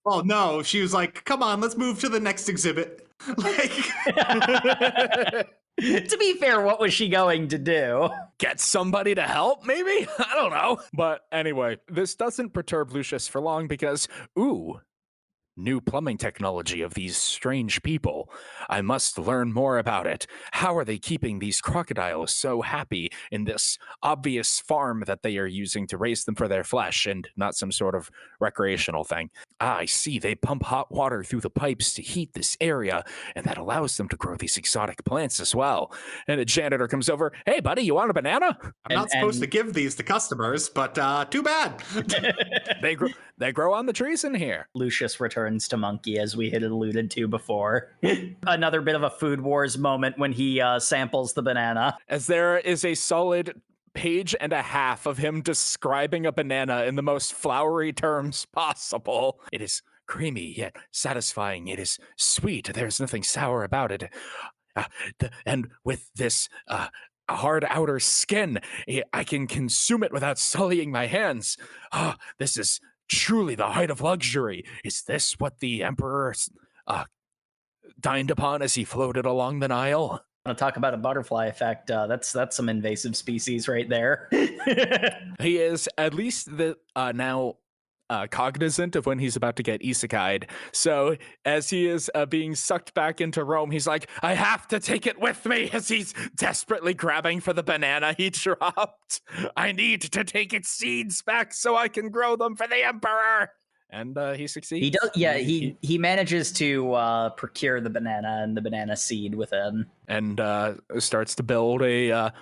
Speaker 1: Oh, no. She was like, come on, let's move to the next exhibit. Like,
Speaker 3: to be fair, what was she going to do?
Speaker 2: Get somebody to help, maybe? I don't know. But anyway, this doesn't perturb Lucius for long because, new plumbing technology of these strange people. I must learn more about it. How are they keeping these crocodiles so happy in this obvious farm that they are using to raise them for their flesh and not some sort of recreational thing? I see. They pump hot water through the pipes to heat this area, and that allows them to grow these exotic plants as well. And a janitor comes over. Hey, buddy, you want a banana?
Speaker 1: I'm not supposed to give these to customers, but too bad.
Speaker 2: They grow on the trees in here.
Speaker 3: Lucius returns to Monkey, as we had alluded to before. Another bit of a Food Wars moment when he samples the banana.
Speaker 2: As there is a solid page and a half of him describing a banana in the most flowery terms possible. It is creamy yet satisfying. It is sweet. There's nothing sour about it. And with this hard outer skin, I can consume it without sullying my hands. This is truly the height of luxury. Is this what the Emperor dined upon as he floated along the Nile?
Speaker 3: Want to talk about a butterfly effect? That's some invasive species right there.
Speaker 2: He is at least now cognizant of when he's about to get isekai'd. So as he is being sucked back into Rome, he's like, I have to take it with me, as he's desperately grabbing for the banana he dropped. I need to take its seeds back so I can grow them for the Emperor. And he succeeds.
Speaker 3: He does. Yeah, he manages to procure the banana and the banana seed within,
Speaker 2: and starts to build a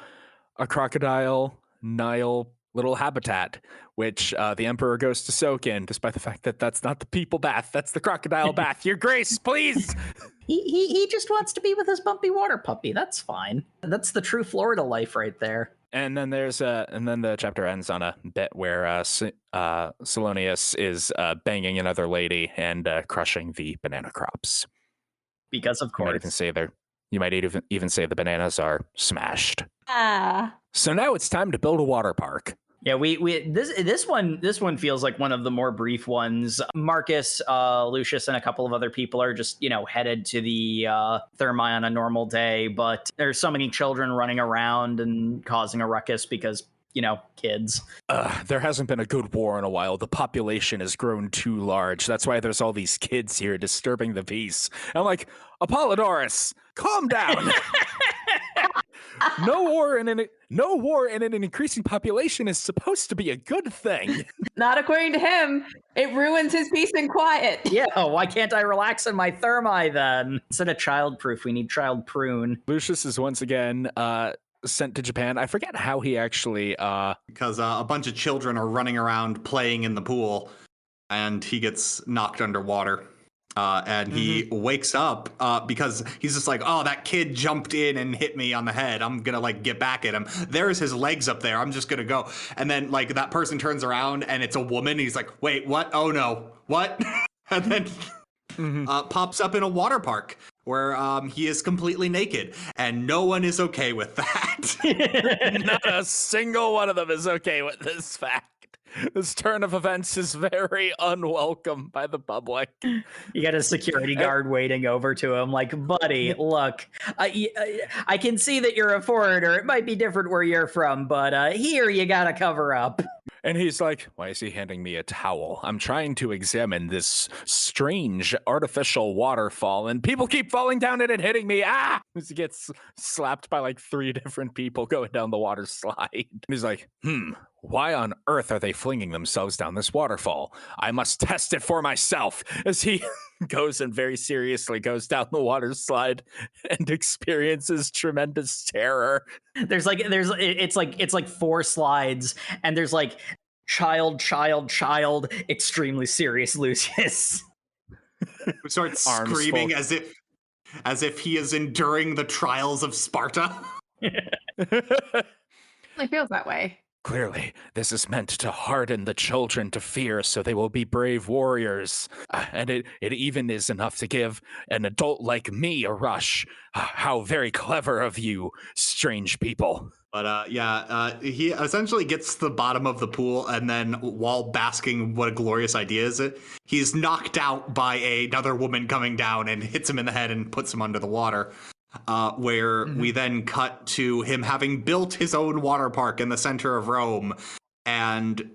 Speaker 2: crocodile Nile little habitat, which the Emperor goes to soak in, despite the fact that that's not the people bath, that's the crocodile bath. Your Grace, please.
Speaker 3: He just wants to be with his bumpy water puppy. That's fine. That's the true Florida life right there.
Speaker 2: And then the chapter ends on a bit where Salonius is banging another lady and crushing the banana crops.
Speaker 3: Because of course.
Speaker 2: You might even say the bananas are smashed.
Speaker 4: Ah.
Speaker 2: So now it's time to build a water park.
Speaker 3: Yeah, this one feels like one of the more brief ones. Marcus, Lucius, and a couple of other people are just, headed to the Thermae on a normal day, but there's so many children running around and causing a ruckus because, kids.
Speaker 2: There hasn't been a good war in a while. The population has grown too large. That's why there's all these kids here disturbing the peace. I'm like, Apollodorus, calm down. No war in an increasing population is supposed to be a good thing.
Speaker 4: Not according to him. It ruins his peace and quiet.
Speaker 3: Yeah, why can't I relax in my Thermae then? Instead of childproof, we need child prune.
Speaker 2: Lucius is once again sent to Japan. I forget how he actually
Speaker 1: because a bunch of children are running around playing in the pool, and he gets knocked underwater. And he wakes up because he's just like, oh, that kid jumped in and hit me on the head. I'm gonna like get back at him. There's his legs up there. I'm just gonna go. And then like that person turns around and it's a woman. He's like, wait, what? Oh no, what? And then pops up in a water park where he is completely naked, and no one is okay with that.
Speaker 2: Not a single one of them is okay with this fact. This turn of events is very unwelcome by the public.
Speaker 3: You got a security guard waiting over to him like, buddy, look, I can see that you're a foreigner. It might be different where you're from, but here you got to cover up.
Speaker 2: And he's like, why is he handing me a towel? I'm trying to examine this strange artificial waterfall, and people keep falling down it and hitting me. Ah! He gets slapped by like 3 different people going down the water slide. And he's like, why on earth are they flinging themselves down this waterfall? I must test it for myself. As he goes and very seriously goes down the water slide and experiences tremendous terror.
Speaker 3: It's like 4 slides, and there's like child, extremely serious Lucius.
Speaker 1: Who starts screaming as if he is enduring the trials of Sparta.
Speaker 4: It feels that way.
Speaker 2: Clearly, this is meant to harden the children to fear so they will be brave warriors. And it even is enough to give an adult like me a rush. How very clever of you, strange people.
Speaker 1: But he essentially gets to the bottom of the pool, and then while basking what a glorious idea is it, he's knocked out by another woman coming down and hits him in the head and puts him under the water. Where we then cut to him having built his own water park in the center of Rome. And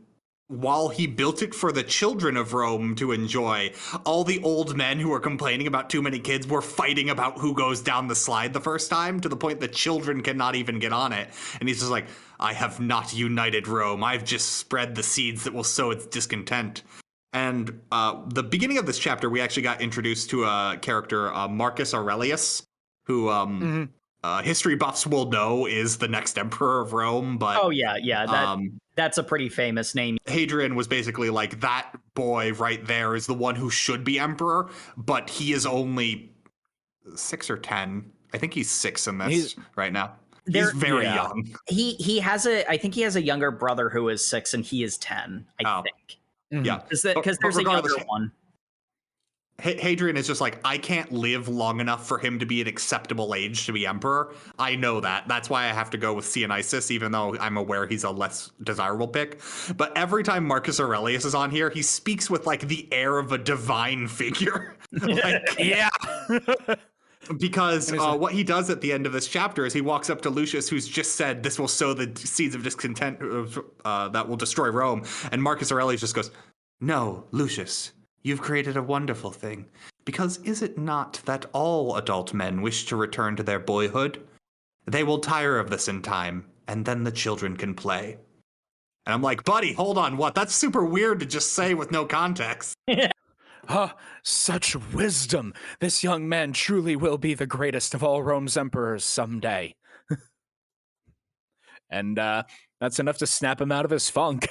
Speaker 1: while he built it for the children of Rome to enjoy, all the old men who were complaining about too many kids were fighting about who goes down the slide the first time, to the point that children cannot even get on it. And he's just like, I have not united Rome. I've just spread the seeds that will sow its discontent. And the beginning of this chapter, we actually got introduced to a character, Marcus Aurelius, who history buffs will know is the next emperor of Rome. But
Speaker 3: that's a pretty famous name.
Speaker 1: Hadrian was basically like, that boy right there is the one who should be emperor, but he is only 6 or 10. I think he's 6 in this right now. He's very young.
Speaker 3: I think he has a younger brother who is 6 and he is 10, I think.
Speaker 1: Yeah.
Speaker 3: Because there's a younger one.
Speaker 1: Hadrian is just like, I can't live long enough for him to be an acceptable age to be emperor. I know that. That's why I have to go with Dionysus, even though I'm aware he's a less desirable pick. But every time Marcus Aurelius is on here, he speaks with like the air of a divine figure. Because what he does at the end of this chapter is he walks up to Lucius, who's just said, this will sow the seeds of discontent that will destroy Rome. And Marcus Aurelius just goes, no, Lucius, you've created a wonderful thing, because is it not that all adult men wish to return to their boyhood? They will tire of this in time, and then the children can play. And I'm like, buddy, hold on, what? That's super weird to just say with no context.
Speaker 2: Such wisdom! This young man truly will be the greatest of all Rome's emperors someday. And that's enough to snap him out of his funk.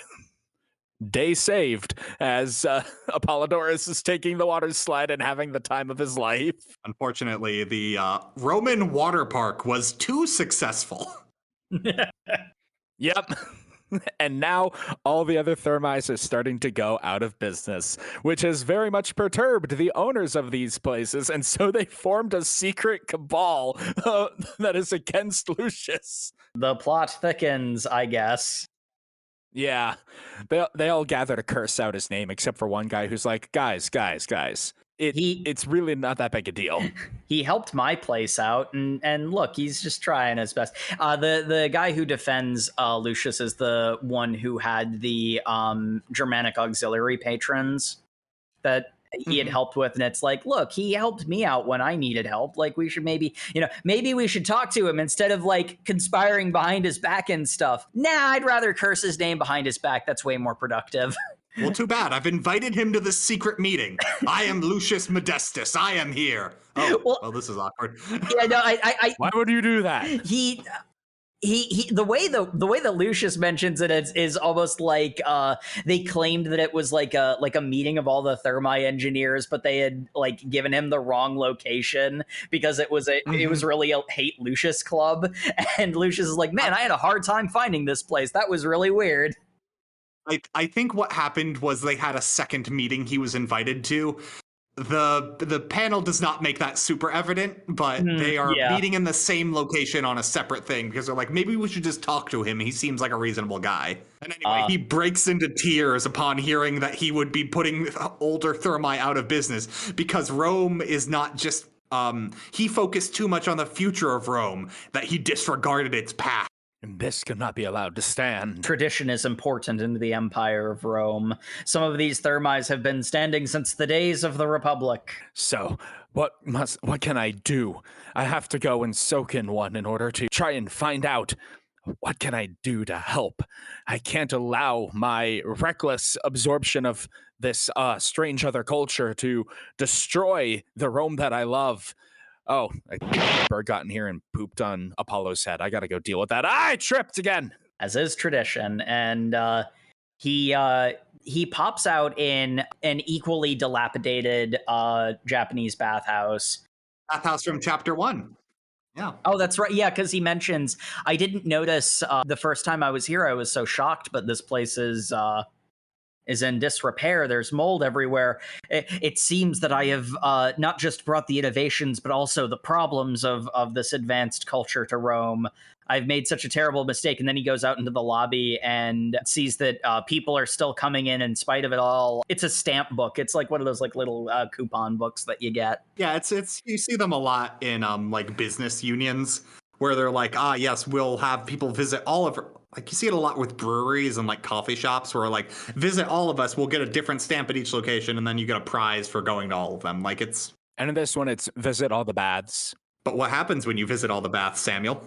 Speaker 2: Day saved, as Apollodorus is taking the water slide and having the time of his life.
Speaker 1: Unfortunately, the Roman water park was too successful.
Speaker 2: Yep. And now all the other Thermaes are starting to go out of business, which has very much perturbed the owners of these places, and so they formed a secret cabal that is against Lucius.
Speaker 3: The plot thickens, I guess.
Speaker 2: Yeah, they all gather to curse out his name, except for one guy who's like, guys. It's really not that big a deal.
Speaker 3: He helped my place out, and look, he's just trying his best. The guy who defends Lucius is the one who had the Germanic auxiliary patrons that he had helped with, and it's like, look, he helped me out when I needed help. Like, we should maybe we should talk to him instead of like conspiring behind his back and stuff. Nah, I'd rather curse his name behind his back. That's way more productive.
Speaker 1: Well, too bad. I've invited him to this secret meeting. I am Lucius Modestus. I am here. Oh, well, this is awkward.
Speaker 3: Yeah, no,
Speaker 2: Why would you do that?
Speaker 3: the way that Lucius mentions it is almost like they claimed that it was like a meeting of all the Thermae engineers, but they had like given him the wrong location because it was really a hate Lucius club, and Lucius is like, man, I had a hard time finding this place. That was really weird.
Speaker 1: I think what happened was they had a second meeting he was invited to. The panel does not make that super evident, but they are meeting in the same location on a separate thing because they're like, maybe we should just talk to him. He seems like a reasonable guy. And anyway, he breaks into tears upon hearing that he would be putting older Thermae out of business because Rome is not just, he focused too much on the future of Rome that he disregarded its past.
Speaker 2: And this cannot be allowed to stand.
Speaker 3: Tradition is important in the Empire of Rome. Some of these Thermae have been standing since the days of the Republic.
Speaker 2: So, what can I do? I have to go and soak in one in order to try and find out what can I do to help. I can't allow my reckless absorption of this strange other culture to destroy the Rome that I love. Oh, a bird got in here and pooped on Apollo's head. I gotta go deal with that. I tripped again!
Speaker 3: As is tradition, and he pops out in an equally dilapidated Japanese bathhouse.
Speaker 1: Bathhouse from Chapter 1. Yeah.
Speaker 3: Oh, that's right. Yeah, because he mentions, I didn't notice the first time I was here. I was so shocked, but this place is in disrepair. There's mold everywhere. It seems that I have not just brought the innovations, but also the problems of this advanced culture to Rome. I've made such a terrible mistake. And then he goes out into the lobby and sees that people are still coming in spite of it all. It's a stamp book. It's like one of those like little coupon books that you get.
Speaker 1: Yeah, it's you see them a lot in like business unions where they're like, yes, we'll have people visit all of. Like you see it a lot with breweries and like coffee shops where like visit all of us, we'll get a different stamp at each location and then you get a prize for going to all of them. Like it's.
Speaker 2: And in this one, it's visit all the baths.
Speaker 1: But what happens when you visit all the baths, Samuel?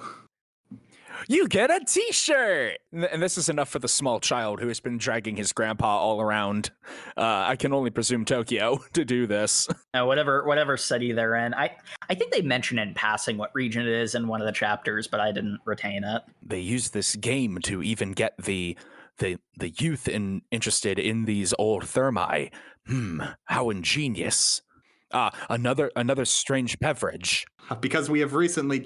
Speaker 2: You get a t-shirt! And this is enough for the small child who has been dragging his grandpa all around, I can only presume Tokyo, to do this.
Speaker 3: Whatever city they're in. I think they mention in passing what region it is in one of the chapters, but I didn't retain it.
Speaker 2: They use this game to even get the youth interested in these old Thermae. How ingenious. Another strange beverage.
Speaker 1: Because we have recently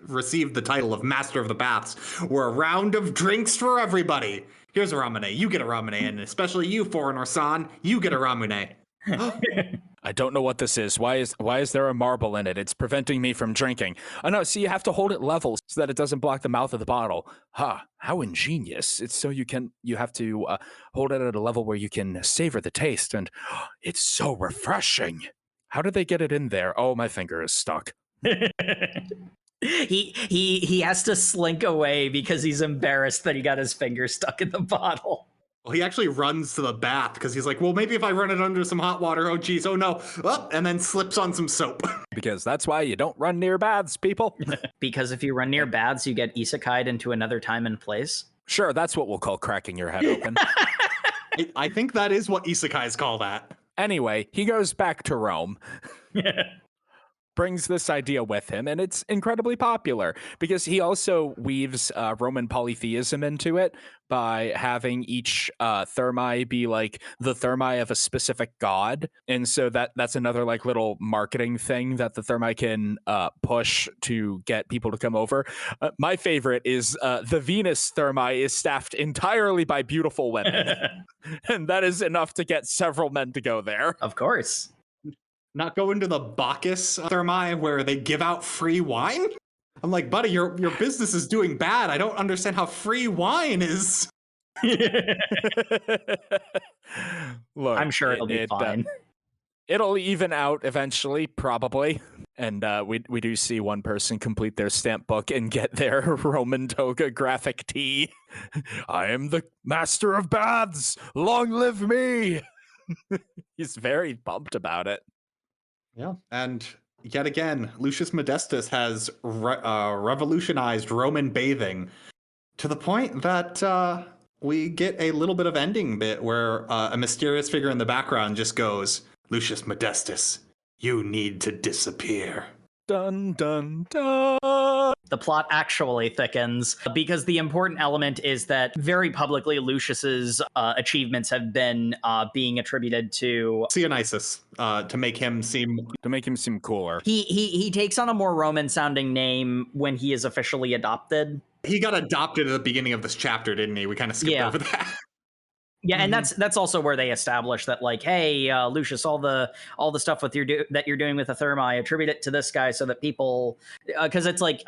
Speaker 1: received the title of Master of the Baths, we're a round of drinks for everybody. Here's a ramune. You get a ramune, and especially you, foreigner-san, you get a ramune.
Speaker 2: I don't know what this is. Why is there a marble in it? It's preventing me from drinking. Oh no, see, you have to hold it level so that it doesn't block the mouth of the bottle. How ingenious. It's so you have to hold it at a level where you can savor the taste, and it's so refreshing. How did they get it in there? Oh, my finger is stuck.
Speaker 3: He has to slink away because he's embarrassed that he got his finger stuck in the bottle.
Speaker 1: Well, he actually runs to the bath because he's like, well, maybe if I run it under some hot water, oh geez, oh no, and then slips on some soap.
Speaker 2: Because that's why you don't run near baths, people.
Speaker 3: Because if you run near baths, you get isekai'd into another time and place.
Speaker 2: Sure, that's what we'll call cracking your head open.
Speaker 1: I think that is what isekais call that.
Speaker 2: Anyway, he goes back to Rome, brings this idea with him, and it's incredibly popular because he also weaves Roman polytheism into it by having each Thermae be like the Thermae of a specific god. And so that's another like little marketing thing that the Thermae can push to get people to come over. My favorite is the Venus Thermae is staffed entirely by beautiful women. And that is enough to get several men to go there.
Speaker 3: Of course.
Speaker 1: Not go into the Bacchus Thermae where they give out free wine? I'm like, buddy, your business is doing bad. I don't understand how free wine is.
Speaker 2: Look,
Speaker 3: I'm sure it'll be fine.
Speaker 2: It'll even out eventually, probably. And we do see one person complete their stamp book and get their Roman toga graphic tee. I am the master of baths. Long live me. He's very pumped about it.
Speaker 1: Yeah, and yet again, Lucius Modestus has revolutionized Roman bathing to the point that we get a little bit of ending bit where a mysterious figure in the background just goes, Lucius Modestus, you need to disappear.
Speaker 2: Dun, dun, dun.
Speaker 3: The plot actually thickens because the important element is that very publicly Lucius's achievements have been being attributed to
Speaker 1: Dionysus, to make him seem
Speaker 2: cooler.
Speaker 3: He takes on a more Roman sounding name when he is officially adopted.
Speaker 1: He got adopted at the beginning of this chapter, didn't he? We kind of skipped over that.
Speaker 3: Yeah, and that's also where they establish that, like, hey, Lucius, all the stuff with that you're doing with the Thermae, attribute it to this guy, so that people, because it's like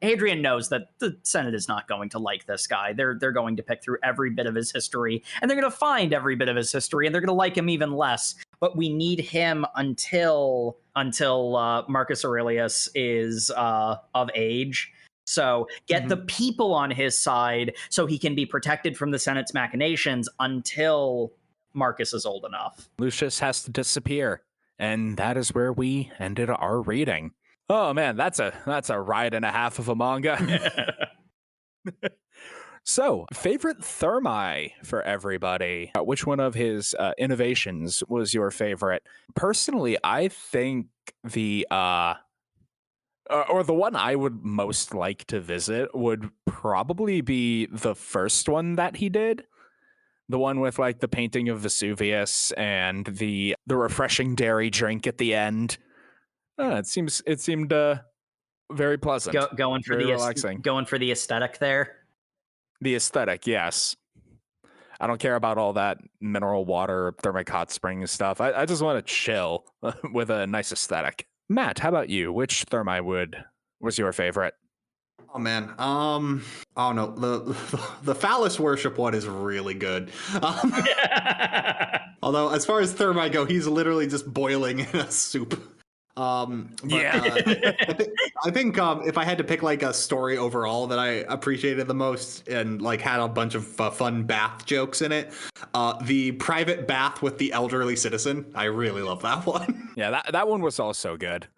Speaker 3: Hadrian knows that the Senate is not going to like this guy. They're going to pick through every bit of his history, and they're going to find every bit of his history, and they're going to like him even less. But we need him until Marcus Aurelius is of age. So get the people on his side so he can be protected from the Senate's machinations until Marcus is old enough.
Speaker 2: Lucius has to disappear, and that is where we ended our reading. Oh man, that's a ride and a half of a manga. So, favorite Thermae for everybody. Which one of his innovations was your favorite? Personally, I think the or the one I would most like to visit would probably be the first one that he did. The one with like the painting of Vesuvius and the refreshing dairy drink at the end. It seemed very pleasant.
Speaker 3: Going for
Speaker 2: very
Speaker 3: the
Speaker 2: relaxing.
Speaker 3: Going for the aesthetic there.
Speaker 2: The aesthetic, yes. I don't care about all that mineral water, thermic hot spring stuff. I just want to chill with a nice aesthetic. Matt, how about you? Which Thermae was your favorite?
Speaker 1: Oh man, oh no, the phallus worship one is really good. Although, as far as Thermae go, he's literally just boiling in a soup. I think if I had to pick like a story overall that I appreciated the most and like had a bunch of fun bath jokes in it, the private bath with the elderly citizen, I really love that one.
Speaker 2: Yeah, that one was also good.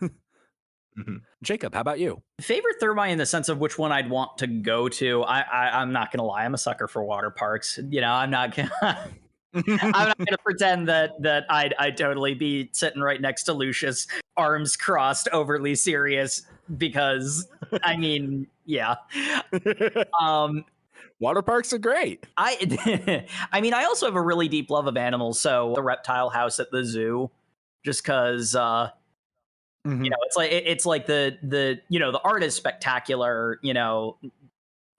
Speaker 2: Jacob, how about you?
Speaker 3: Favorite Thermae in the sense of which one I'd want to go to. I'm not gonna lie, I'm a sucker for water parks. You know, I'm not gonna I'm not gonna pretend that I'd totally be sitting right next to Lucius, arms crossed, overly serious, because I mean, yeah.
Speaker 2: Water parks are great.
Speaker 3: I mean, I also have a really deep love of animals, so the reptile house at the zoo, just because you know, it's like the the art is spectacular, you know,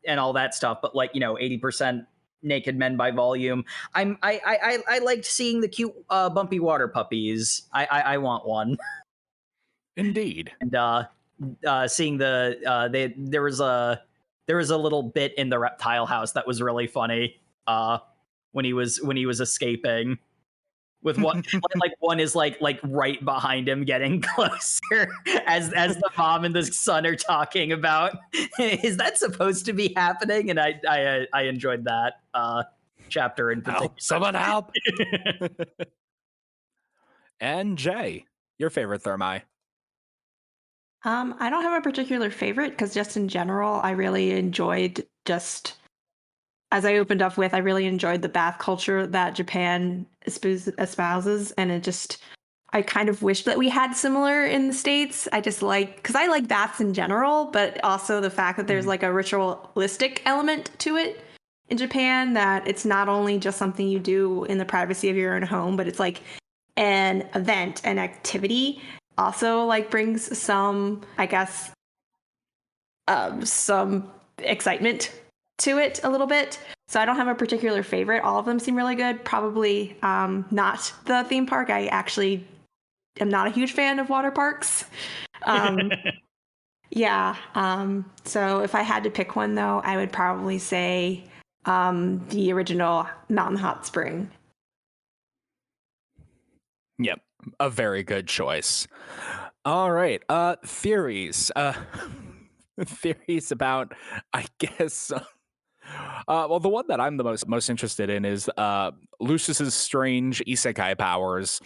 Speaker 3: and all that stuff, but like, 80% naked men by volume. I liked seeing the cute bumpy water puppies. I want one.
Speaker 2: Indeed.
Speaker 3: And seeing there was a little bit in the reptile house that was really funny when he was escaping. With one, like one is like right behind him, getting closer as the mom and the son are talking about. Is that supposed to be happening? And I enjoyed that chapter in particular.
Speaker 2: Help, someone help! And Jay, your favorite Thermae?
Speaker 4: I don't have a particular favorite because just in general, I really enjoyed as I opened up with, I really enjoyed the bath culture that Japan espouses. And I kind of wish that we had similar in the States. Because I like baths in general, but also the fact that there's like a ritualistic element to it in Japan, that it's not only just something you do in the privacy of your own home, but it's like an event, an activity. Also like brings some, I guess, some excitement to it a little bit. So I don't have a particular favorite. All of them seem really good. Probably not the theme park. I actually am not a huge fan of water parks. Yeah. So if I had to pick one though, I would probably say the original Mountain Hot Spring.
Speaker 2: Yep. A very good choice. All right. Theories. Theories about, I guess. Well, the one that I'm the most interested in is Lucius's strange isekai powers.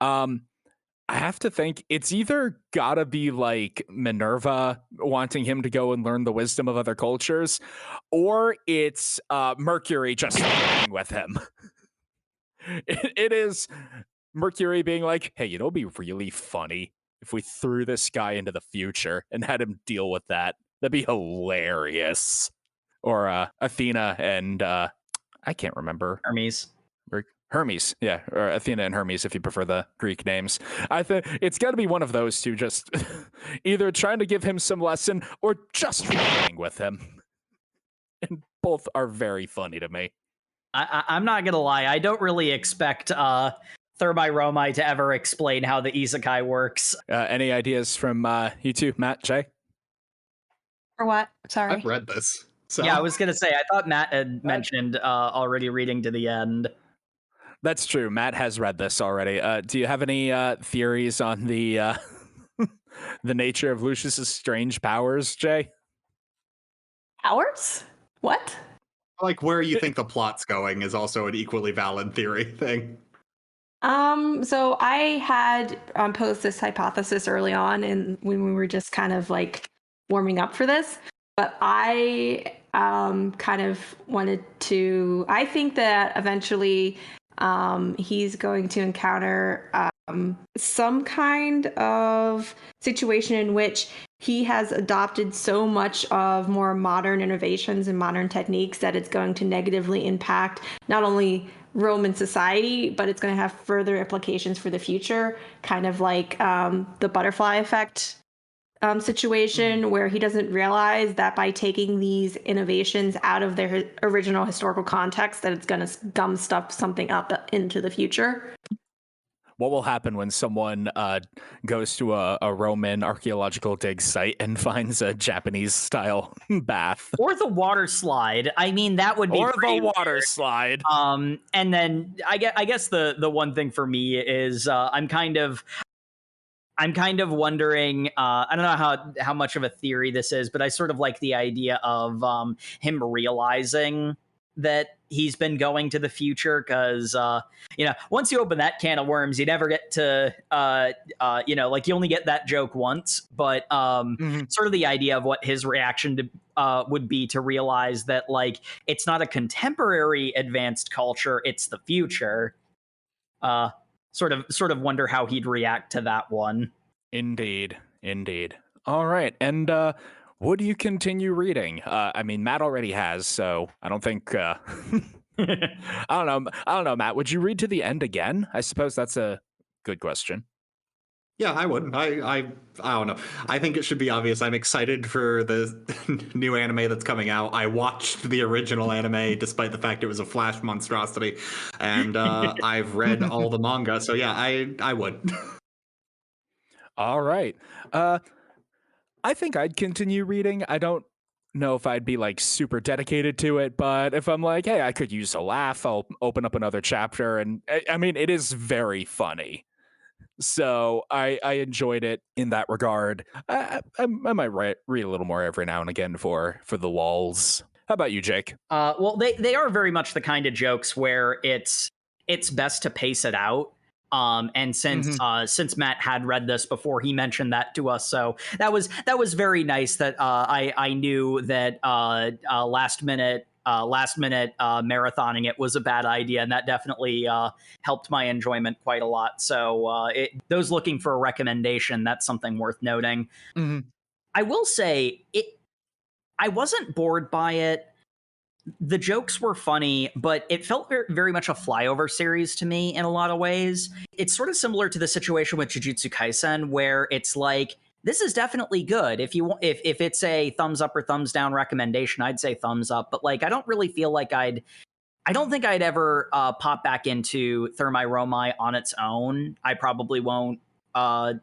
Speaker 2: I have to think it's either gotta be like Minerva wanting him to go and learn the wisdom of other cultures, or it's Mercury just fucking with him. It is Mercury being like, hey, it'd be really funny if we threw this guy into the future and had him deal with that. That'd be hilarious. Or Athena and I can't remember.
Speaker 3: Hermes.
Speaker 2: Hermes, yeah, or Athena and Hermes, if you prefer the Greek names. I think it's got to be one of those two, just either trying to give him some lesson or just playing with him. And both are very funny to me.
Speaker 3: I'm not gonna lie, I don't really expect Thermae Romae to ever explain how the isekai works.
Speaker 2: Any ideas from you two, Matt, Jay?
Speaker 4: Or what? Sorry.
Speaker 1: I've read this. So.
Speaker 3: Yeah, I was gonna say, I thought Matt had mentioned already reading to the end.
Speaker 2: That's true. Matt has read this already. Do you have any theories on the the nature of Lucius's strange powers, Jay?
Speaker 4: Powers? What?
Speaker 1: Like where you think the plot's going is also an equally valid theory thing.
Speaker 4: So I had posed this hypothesis early on, and when we were just kind of like warming up for this, but I kind of wanted to. I think that eventually he's going to encounter some kind of situation in which he has adopted so much of more modern innovations and modern techniques that it's going to negatively impact not only Roman society, but it's going to have further implications for the future, kind of like the butterfly effect situation, where he doesn't realize that by taking these innovations out of their original historical context, that it's going to gum stuff something up into the future.
Speaker 2: What will happen when someone goes to a Roman archaeological dig site and finds a Japanese-style bath?
Speaker 3: Or the water slide. I mean, that would be
Speaker 2: or the water
Speaker 3: weird.
Speaker 2: slide.
Speaker 3: And then I guess the one thing for me is I'm kind of wondering. I don't know how much of a theory this is, but I sort of like the idea of him realizing that he's been going to the future, because once you open that can of worms, you never get to like you only get that joke once. But sort of the idea of what his reaction to would be to realize that like it's not a contemporary advanced culture, it's the future. Sort of wonder how he'd react to that one.
Speaker 2: Indeed. All right, and would you continue reading? I mean, Matt already has, so I don't think. I don't know, Matt. Would you read to the end again? I suppose that's a good question.
Speaker 1: Yeah, I would. I don't know. I think it should be obvious. I'm excited for the new anime that's coming out. I watched the original anime, despite the fact it was a Flash monstrosity, and I've read all the manga. So yeah, I would.
Speaker 2: All right. I think I'd continue reading. I don't know if I'd be like super dedicated to it, but if I'm like, hey, I could use a laugh, I'll open up another chapter. And I mean, it is very funny. So I enjoyed it in that regard. I might read a little more every now and again for the lulz. How about you, Jake?
Speaker 3: Well, they are very much the kind of jokes where it's best to pace it out. And since Matt had read this before, he mentioned that to us, so that was very nice that I knew that last minute marathoning it was a bad idea, and that definitely helped my enjoyment quite a lot. So those looking for a recommendation, that's something worth noting.
Speaker 2: Mm-hmm.
Speaker 3: I will say I wasn't bored by it. The jokes were funny, but it felt very much a flyover series to me in a lot of ways. It's sort of similar to the situation with Jujutsu Kaisen, where it's like, this is definitely good. If it's a thumbs up or thumbs down recommendation, I'd say thumbs up. But like, I don't really feel like I don't think I'd ever pop back into Thermae Romae on its own. I probably won't. Like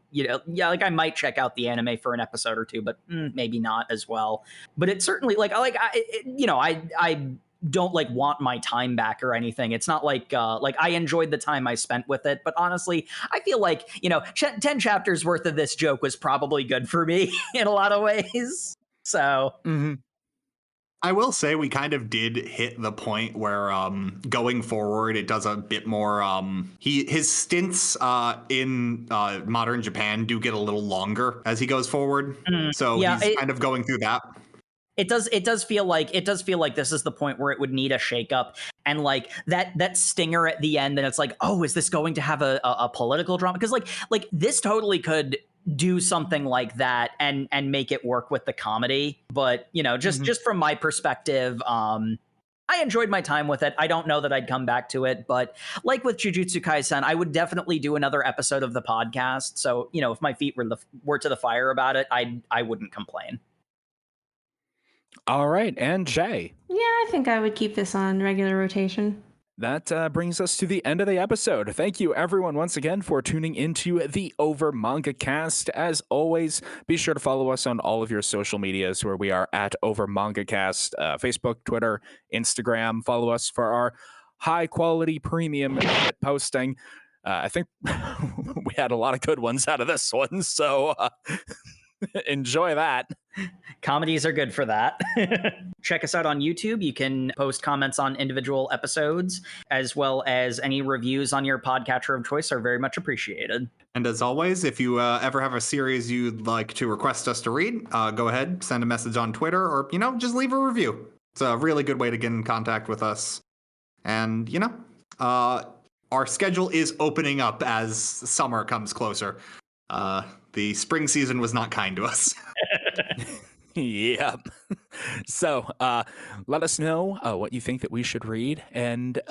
Speaker 3: I might check out the anime for an episode or two, but maybe not as well. But it's certainly I don't like want my time back or anything. It's not like I enjoyed the time I spent with it, but honestly, I feel like 10 chapters worth of this joke was probably good for me in a lot of ways. So.
Speaker 2: Mm-hmm.
Speaker 1: I will say we kind of did hit the point where going forward it does a bit more his stints in modern Japan do get a little longer as he goes forward. So he's kind of going through that.
Speaker 3: It does feel like this is the point where it would need a shakeup, and like that stinger at the end, and it's like, oh, is this going to have a political drama? Because like this totally could do something like that and make it work with the comedy. But, you know, just from my perspective, I enjoyed my time with it. I don't know that I'd come back to it, but like with Jujutsu Kaisen, I would definitely do another episode of the podcast. So, you know, if my feet were to the fire about it, I wouldn't complain.
Speaker 2: All right, and Jay.
Speaker 4: Yeah, I think I would keep this on regular rotation.
Speaker 2: That brings us to the end of the episode. Thank you, everyone, once again for tuning into the Over Manga Cast. As always, be sure to follow us on all of your social medias where we are at Over Manga Cast, Facebook, Twitter, Instagram. Follow us for our high-quality premium posting. I think we had a lot of good ones out of this one, so enjoy that.
Speaker 3: Comedies are good for that. Check us out on YouTube. You can post comments on individual episodes, as well as any reviews on your podcatcher of choice are very much appreciated.
Speaker 1: And as always, if you ever have a series you'd like to request us to read, go ahead, send a message on Twitter, or, you know, just leave a review. It's a really good way to get in contact with us. And, you know, our schedule is opening up as summer comes closer. The spring season was not kind to us.
Speaker 2: Yep. So let us know what you think that we should read, and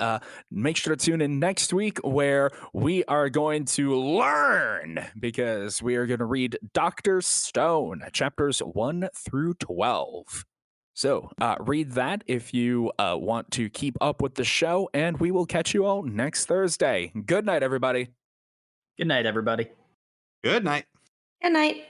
Speaker 2: make sure to tune in next week where we are going to learn, because we are going to read Dr. Stone, chapters 1 through 12. So read that if you want to keep up with the show, and we will catch you all next Thursday. Good night, everybody.
Speaker 3: Good night, everybody.
Speaker 1: Good night.
Speaker 4: Good night.